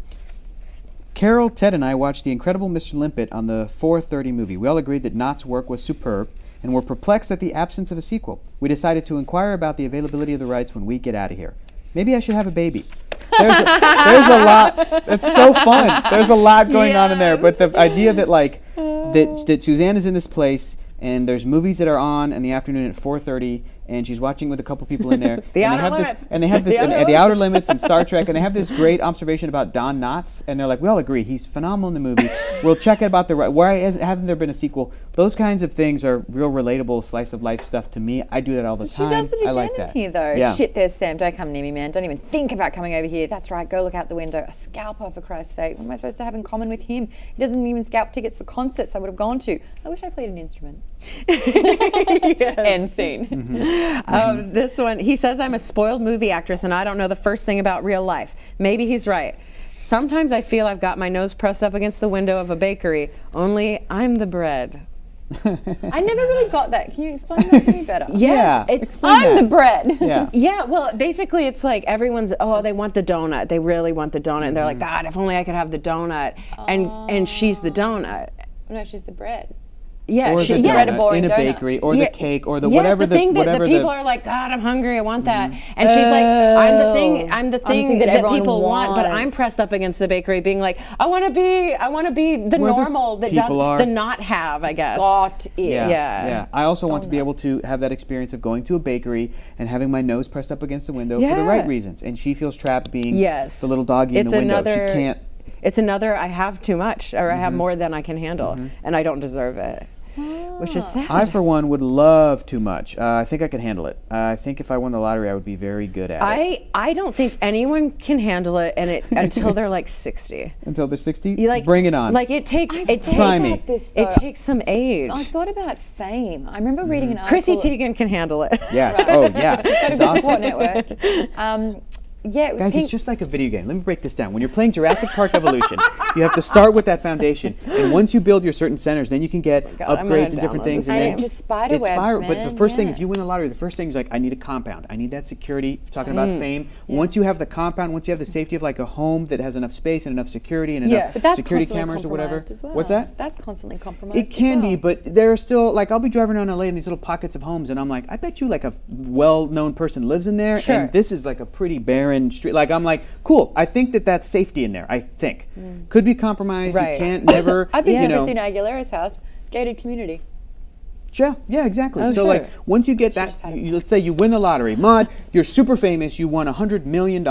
Carol, Ted, and I watched The Incredible Mr. Limpet on the 4:30 movie. We all agreed that Knott's work was superb and were perplexed at the absence of a sequel. We decided to inquire about the availability of the rights when we get out of here. Maybe I should have a baby. There's a lot. That's so fun. There's a lot going on in there. But the idea that that Suzanne is in this place and there's movies that are on in the afternoon at 4:30, and she's watching with a couple people in there. The and Outer they have Limits. this, and they have this, The Outer and the Outer Limits. Limits and Star Trek, and they have this great observation about Don Knotts, and they're like, we all agree he's phenomenal in the movie. We'll check it about why hasn't there been a sequel? Those kinds of things are real relatable slice of life stuff to me. I do that all the She time. does it I again like in that. here, though. Yeah. Shit, there's Sam. Don't come near me, man. Don't even think about coming over here. That's right. Go look out the window. A scalper, for Christ's sake. What am I supposed to have in common with him? He doesn't even scalp tickets for concerts I would have gone to. I wish I played an instrument. End scene. This one, he says, I'm a spoiled movie actress and I don't know the first thing about real life. Maybe he's right. Sometimes I feel I've got my nose pressed up against the window of a bakery, only I'm the bread. I never really got that. Can you explain that to me better? Yeah. it's explain I'm that. the bread. Yeah. Yeah, well, basically, it's like everyone's, they want the donut. They really want the donut. And they're like, God, if only I could have the donut. And she's the donut. No, she's the bread. Yeah, Or she, the yeah. donut boring in a donut. bakery, or Yeah, the cake, or the yes, whatever the thing that whatever the people are like, God, I'm hungry, I want that, and she's like, I'm the thing thing that, that everyone people want, but I'm wants. pressed up against the bakery, being like, I want to be the Where the normal that people are. the not have, I guess. Got it. Yes, Yeah. yeah. I also want to be able to have that experience of going to a bakery and having my nose pressed up against the window for the Yeah. right reasons. And she feels trapped being Yes. the little doggy in It's the window. another- She can't. It's another, I have too much, or I have more than I can handle, and I don't deserve it, which is sad. I, for one, would love too much. I think I could handle it. I think if I won the lottery, I would be very good at it. I don't think anyone can handle it, and it until they're like 60. Until they're 60? You like Bring it on. Like it takes Try me. it takes some age. I thought about fame. I remember reading an article. Chrissy Teigen can handle it. yeah. Oh, yeah. Got a She's good support awesome. network. Yeah, Guys, Pink- it's just like a video game. Let me break this down. When you're playing Jurassic Park Evolution, you have to start with that foundation. And once you build your certain centers, then you can get I'm gonna upgrades and different download things. this And then it just spider it's webs, But the man, first thing, yeah. if you win the lottery, the first thing is like, I need a compound. I need that security. Talking about fame. Once you have the compound, once you have the safety of like a home that has enough space and enough security and Yes. enough But that's security constantly cameras or whatever. compromised as well. What's that? That's constantly compromised. It can as well. be, but there are still, like, I'll be driving around LA in these little pockets of homes, and I'm like, I bet you like a well-known person lives in there, Sure. and this is like a pretty barren wearing street. Like I'm like, cool. I think that that's safety in there. I think could be compromised. Right. You can't never. I've been you to know. Christina Aguilera's house, gated community. Yeah, exactly. Oh, so sure. like once you get that, just had a- let's say you win the lottery, Maude, you're super famous, you won $100 million.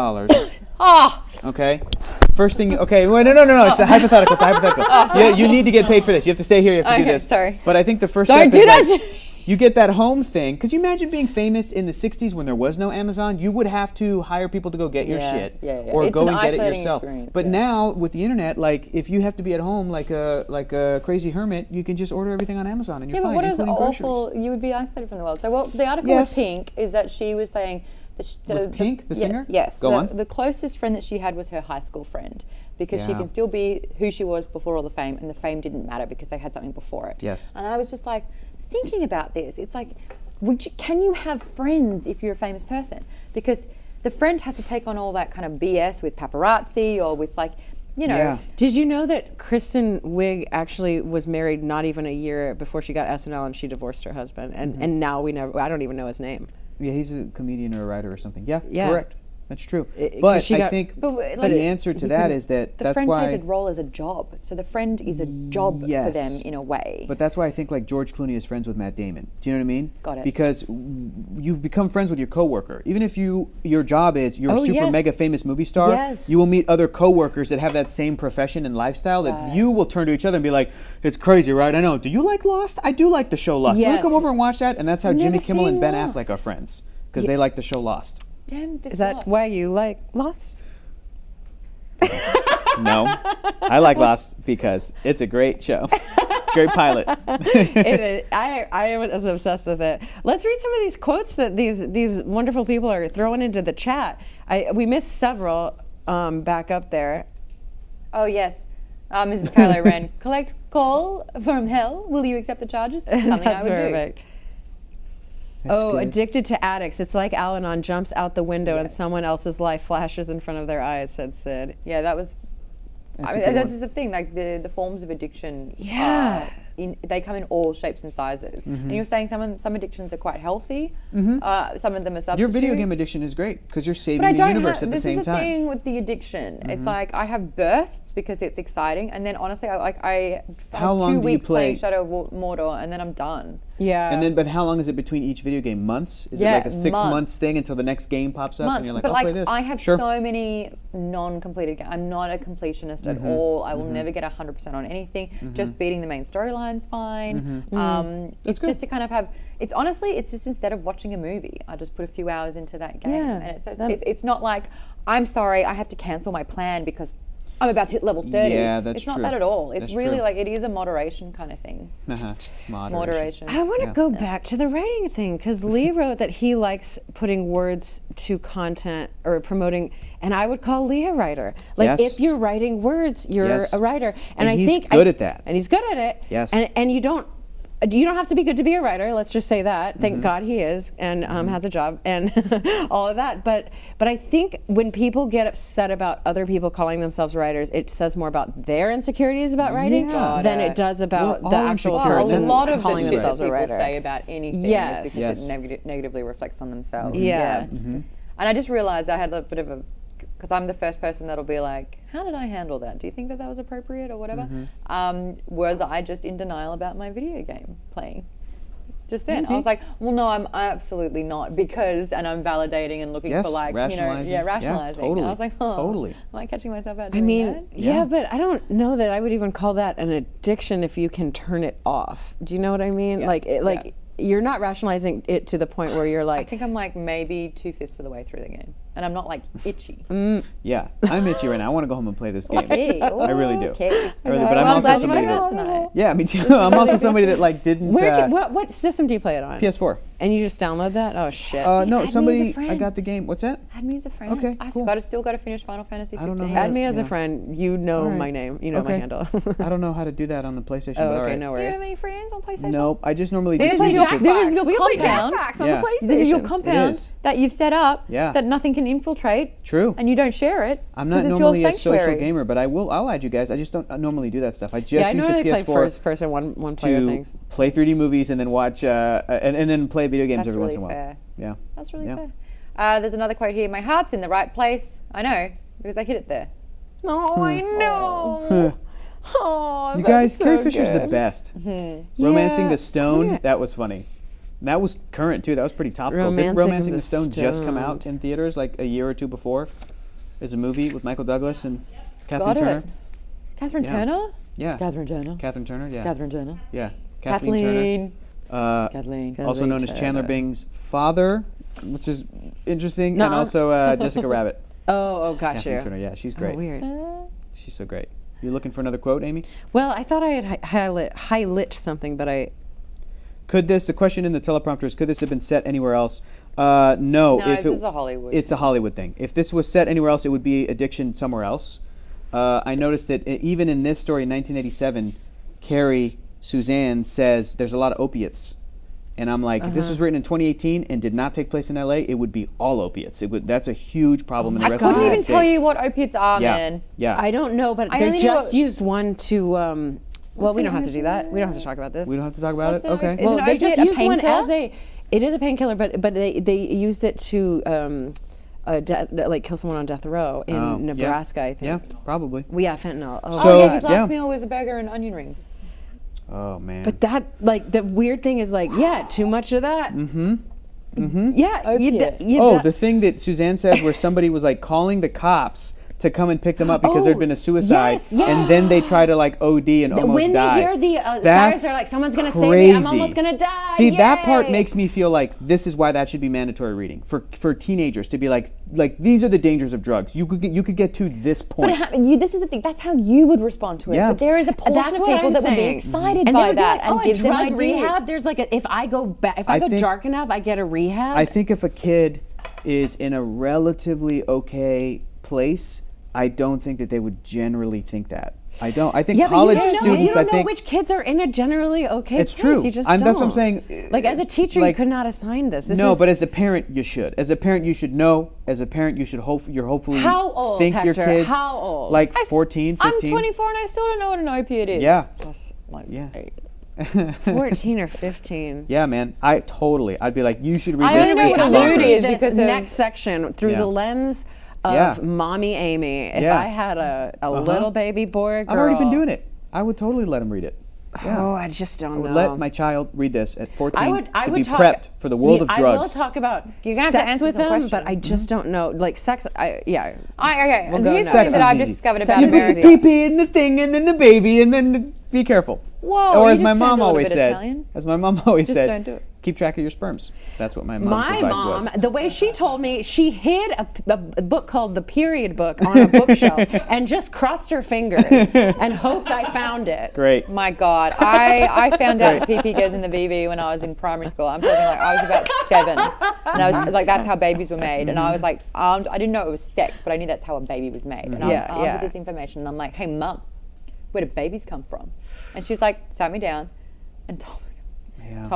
Ah, Okay. First thing. Okay. Wait, no. It's a hypothetical. It's a hypothetical. Yeah, you need to get paid for this. You have to stay here. You have to do Okay, this. sorry. But I think the first Don't step do is that like, to me. you get that home thing. Because you imagine being famous in the '60s when there was no Amazon. You would have to hire people to go get your Yeah, shit, yeah. or It's go an and get it isolating yourself. experience, But yeah. now with the internet, like if you have to be at home like a crazy hermit, you can just order everything on Amazon and you're yeah, but fine, what is including awful? groceries. You would be isolated from the world. So, well, the article Yes. with Pink is that she was saying. With Pink, the yes, singer? Yes. Go on. The closest friend that she had was her high school friend because she Yeah. can still be who she was before all the fame, and the fame didn't matter because they had something before it. Yes. And I was just like thinking about this. It's like, can you have friends if you're a famous person? Because the friend has to take on all that kind of BS with paparazzi or with like, you know. Yeah. Did you know that Kristen Wiig actually was married not even a year before she got SNL and she divorced her husband? And now I don't even know his name. Yeah, he's a comedian or a writer or something. Yeah, Yeah. correct. That's true. 'Cause But she I got- think But, like, the answer to that is that The that's friend why. plays a role as a job. So the friend is a job for Yes. them in a way. But that's why I think like George Clooney is friends with Matt Damon. Do you know what I mean? Got it. Because you've become friends with your coworker. Even if your job is you're a Oh, super yes. mega famous movie star, Yes. you will meet other coworkers that have that same profession and lifestyle that you will turn to each other and be like, "It's crazy, right? I know. Do you like Lost? I do like the show Lost. Do you want to Yes. come over and watch that?" And that's how Jimmy never Kimmel and seen Ben Lost. Affleck are friends because they like the show Lost. Damn, this Is that Lost. why you like Lost? No, I like Lost because it's a great show, great pilot. It is. I was obsessed with it. Let's read some of these quotes that these wonderful people are throwing into the chat. We missed several back up there. Oh yes, Mrs. Kylo Ren. Collect call from hell. Will you accept the charges? Something I That's would perfect. That's Oh, good. addicted to addicts. It's like Al-Anon jumps out the window and Yes. someone else's life flashes in front of their eyes, said Sid. do. Yeah, that was. That's I a mean, good that's one. the thing. Like the forms of addiction. Yeah. They come in all shapes and sizes. Mm-hmm. And you're saying some addictions are quite healthy. Some of them are substitutes. Your video game addiction is great because you're saving But I the don't universe have, at the this same is the time. thing with the addiction. It's like I have bursts because it's exciting, and then honestly, I How have long 2 do you weeks playing play? Shadow of Mordor, and then I'm done. Yeah. And then, but how long is it between each video game? Months? Is Yeah, it like a 6 months. months thing until the next game pops up and Months, you're like, but I'll like play this? I have Sure. so many non-completed games. I'm not a completionist Mm-hmm. at all. I will never get 100% on anything. Just beating the main storyline's fine. It's good. just to kind of have. It's honestly, it's just instead of watching a movie, I just put a few hours into that game, Yeah, and it's, just, that- it's not like I'm sorry, I have to cancel my plan because I'm about to hit level 30. Yeah, that's It's not true. that at all. It's That's really true. like it is a moderation kind of thing. Uh-huh. Moderation. I want to Yeah. go back to the writing thing because Lee wrote that he likes putting words to content or promoting, and I would call Lee a writer. Like Yes. if you're writing words, you're Yes. a writer, and I he's think good at that. And he's good at it. Yes. And you don't have to be good to be a writer. Let's just say that. Thank Mm-hmm. God he is and has a job and all of that. But I think when people get upset about other people calling themselves writers, it says more about their insecurities about writing Yeah. than Got it it. does about We're the all actual insecure. Well, a person lot of the calling shit that themselves a people writer. say about anything Yes. is because it negatively reflects on themselves. Yeah. And I just realized I had a bit of a, because I'm the first person that'll be like, how did I handle that? Do you think that that was appropriate or whatever? Was I just in denial about my video game playing? Just then, I was like, well, no, I'm absolutely not because, and I'm validating and looking Yes, for like, rationalizing. Yeah, rationalizing. totally, And I was like, oh, totally. am I catching myself out I doing mean, that? yeah, but I don't know that I would even call that an addiction if you can turn it off. Do you know what I mean? Yeah, Like, yeah. like you're not rationalizing it to the point where you're I like, think I'm like maybe 2/5 of the way through the game, and I'm not like itchy. Yeah, I'm itchy right now. I want to go home and play this game. Okay, I really do. okay. I really, but I'm Well, also glad you somebody played that. that tonight. Yeah, me too. I'm also somebody that like didn't. what system do you play it on? PS4. And you just download that? Oh shit. No, Add me as a somebody. I friend. got the game. What's that? Add me as a friend. Okay, I've cool. still got to finish Final Fantasy 15. I don't know how Add me as a yeah. friend. You know right. my name. You know my Okay. handle. I don't know how to do that on the PlayStation. Oh, but all okay, right. no Do you worries. have any friends on PlayStation? Nope. I just normally This just is use your it to. This is your We play compound. Jackbox on Yeah. the PlayStation. This is your It compound is. that you've set up Yeah. that nothing can infiltrate. True. And you don't share it. I'm not 'cause it's normally your a social sanctuary. gamer, but I'll add you guys. I just don't normally do that stuff. I just Yeah, I use normally the play PS4 first person one player to things. play 3D movies and then watch and then play video games That's every once in a really while. fair. Yeah. That's really Yeah. fair. There's another quote here. My heart's in the right place. I know, because I hit it there. Oh, I know. Oh, You that's guys, so Carrie Fisher's the good. best. Yeah. Romancing the Stone, Yeah. that was funny. And that was current too. That was pretty topical. Did Romancing Romancing the the Stone just come out Stoned. in theaters like a year or two before? As a movie with Michael Douglas and Kathleen Got Turner. it. Catherine Yeah. Turner? Yeah. Catherine Turner. Catherine Turner, yeah. Catherine Turner. Yeah. Kathleen. Turner. Kathleen. Also known as Chandler Turner. Bing's father, which is interesting, and Nuh-uh. also Jessica Rabbit. Oh, got Kathleen you. Turner, yeah, she's great. Oh, weird. She's so great. You looking for another quote, Amy? Well, I thought I had highlight something, but I. Could this, the question in the teleprompter is, could this have been set anywhere else? No. No, if this is a Hollywood. It's a Hollywood thing. If this was set anywhere else, it would be addiction somewhere else. I noticed that even in this story in 1987, Carrie Suzanne says there's a lot of opiates. And I'm like, if this was written in 2018 and did not take place in LA, it would be all opiates. That's a huge problem in the I rest of the couldn't United even States. tell you what opiates are, Yeah, man. yeah. I don't know, but I they only know just what- used one to. Well, What's we an don't have to do that. opiate? We don't have to talk about this. We don't have to talk about What's it? an Okay. opiate? Is Well, an they just opiate a used one painkiller? as a. It is a painkiller, but they used it to like kill someone on death row in Oh, yeah. Nebraska, I Yeah, think. probably. Yeah, fentanyl. Oh, So- yeah, his last yeah. meal was a burger and onion rings. Oh, man. but that the weird thing is too much of that. Mm-hmm. Mm-hmm. Yeah. Opiate. Oh, the thing that Suzanne says where somebody was like calling the cops to come and pick them up because there'd been a suicide, yes, yes. and then they try to like OD and almost when die. they hear the sirens, That's they're like, "Someone's gonna crazy. save me! I'm almost gonna die!" See, that part Yay!" makes me feel like this is why that should be mandatory reading for teenagers to be like these are the dangers of drugs. You could get to this point. This is the thing. That's how you would respond to it. Yeah. But there is a portion That's of what people I'm that would be saying. excited And they by would be that like, and oh, give a them drug ideas. rehab. There's if I go if I go think- dark enough, I get a rehab. I think if a kid is in a relatively okay place, I don't think that they would generally think that. I don't. I think yeah, but college you don't know, students. you don't I think know which kids are in a generally okay It's place. true. You just That's what I'm don't. saying. Like as a teacher, Like- you could not assign this. no, but as a parent, you should. As a parent, you should know. As a parent, you should hopefully How old, think your Hector? kids How old? like 14, 15. I'm 24 and I still don't know what an opiate is. Yeah. Plus, like, Yeah. 8. 14 or 15. Yeah, man. I'd be like, you should read I this. only know It's what a bonkers. lewd is This because of- next section through Yeah. the lens of Yeah. mommy Amy. If Yeah. I had a little baby boy or girl, I've already been doing it. I would totally let him read it. Yeah. Oh, I just don't I would know. let my child read this at 14 I to would be talk, prepped for the world of I drugs. will talk about You're gonna have to sex answer with some them, but I questions. just don't know. Like sex, Okay, We'll and go here's now. something Sex that is I've easy. discovered Sex about is You put America. the pee-pee in the thing and then the baby and then be careful. Whoa, Or you as my just mom turned a little always bit said, Italian. as my mom always Just said, don't do it. keep track of your sperms. That's what my mom's My advice mom, was. the way she told me, she hid a book called The Period Book on a bookshelf and just crossed her fingers and hoped I found it. Great. My God, I found out that PP goes in the VV when I was in primary school. I'm talking like I was about 7, and I was like, that's how babies were made. And I was like, I didn't know it was sex, but I knew that's how a baby was made. And I was Yeah, armed yeah. with this information, and I'm like, hey, Mum, where do babies come from? And she's like, sat me down and told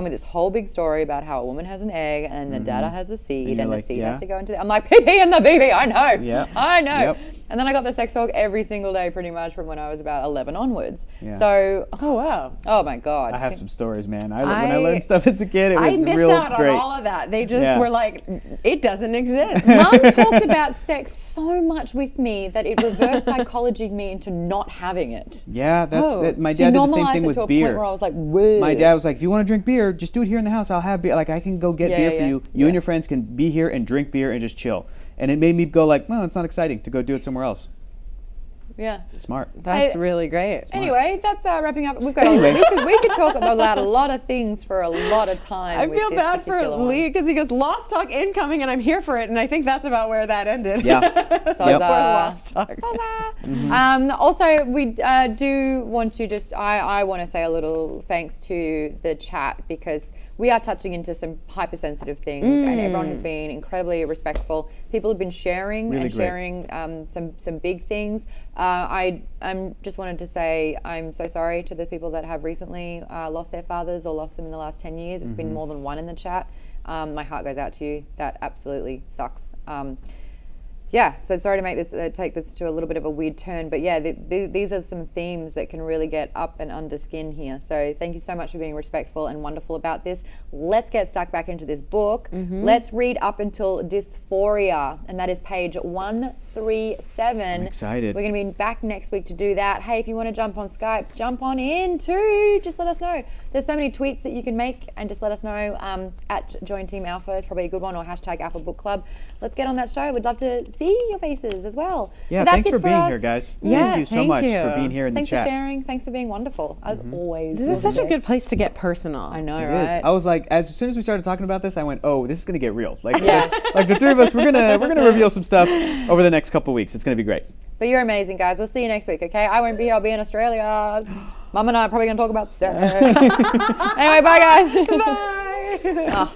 me this whole big story about how a woman has an egg and the dada has a seed you're and the like, seed yeah. has to go into I'm like, PP in the VV, I know. Yeah. I know. Yep. And then I got the sex talk every single day pretty much from when I was about 11 onwards. Yeah. So, Oh wow. oh my God. I have some stories, man. When I I- learned stuff as a kid, it I was missed real out great. on all of that. They just Yeah. were like, it doesn't exist. Mum talked about sex so much with me that it reverse psychologied me into not having it. Yeah, that's Oh. it. My She dad did the same normalized thing it with to a beer. point where I was like, whoa. My dad was like, if you want to drink beer, just do it here in the house. I'll have beer. Like, I can go get Yeah, beer yeah, for yeah. you. You and your friends can be here and drink beer and just chill. And it made me go like, well, it's not exciting to go do it somewhere else. Yeah. Smart. That's I- really great. Anyway, that's wrapping up. We've got Anyway. we could talk about a lot of things for a lot of time. I with feel this bad for particular one. Lee because he goes, Lost Talk incoming, and I'm here for it. And I think that's about where that ended. Yeah. Soza. Yep. Lost Talk. Soza. Also, we do want to just, I want to say a little thanks to the chat because we are touching into some hypersensitive things and everyone has been incredibly respectful. People have been sharing Really and great. sharing some big things. I'm just wanted to say I'm so sorry to the people that have recently lost their fathers or lost them in the last 10 years. It's been more than one in the chat. My heart goes out to you. That absolutely sucks. yeah, so sorry to make this take this to a little bit of a weird turn, but yeah, these are some themes that can really get up and under skin here. So thank you so much for being respectful and wonderful about this. Let's get stuck back into this book. Let's read up until dysphoria, and that is page 137. I'm excited. We're going to be back next week to do that. Hey, if you want to jump on Skype, jump on in too. Just let us know. There's so many tweets that you can make, and just let us know. At Join Team Alpha is probably a good one, or hashtag Alpha Book Club. Let's get on that show. We'd love to see your faces as well. Yeah, But that's thanks it for being us. here, guys. Yeah, Thank you so thank much you. for being here in Thanks the for chat. sharing. Thanks for being wonderful, as always. This is such a good place to get personal. I know, It right? is. I was like, as soon as we started talking about this, I went, "Oh, this is gonna get real." Like, like the three of us, we're gonna reveal some stuff over the next couple weeks. It's gonna be great. But you're amazing, guys. We'll see you next week, okay? I won't be here. I'll be in Australia. Mum and I are probably going to talk about sex. Anyway, bye, guys. Bye. Oh,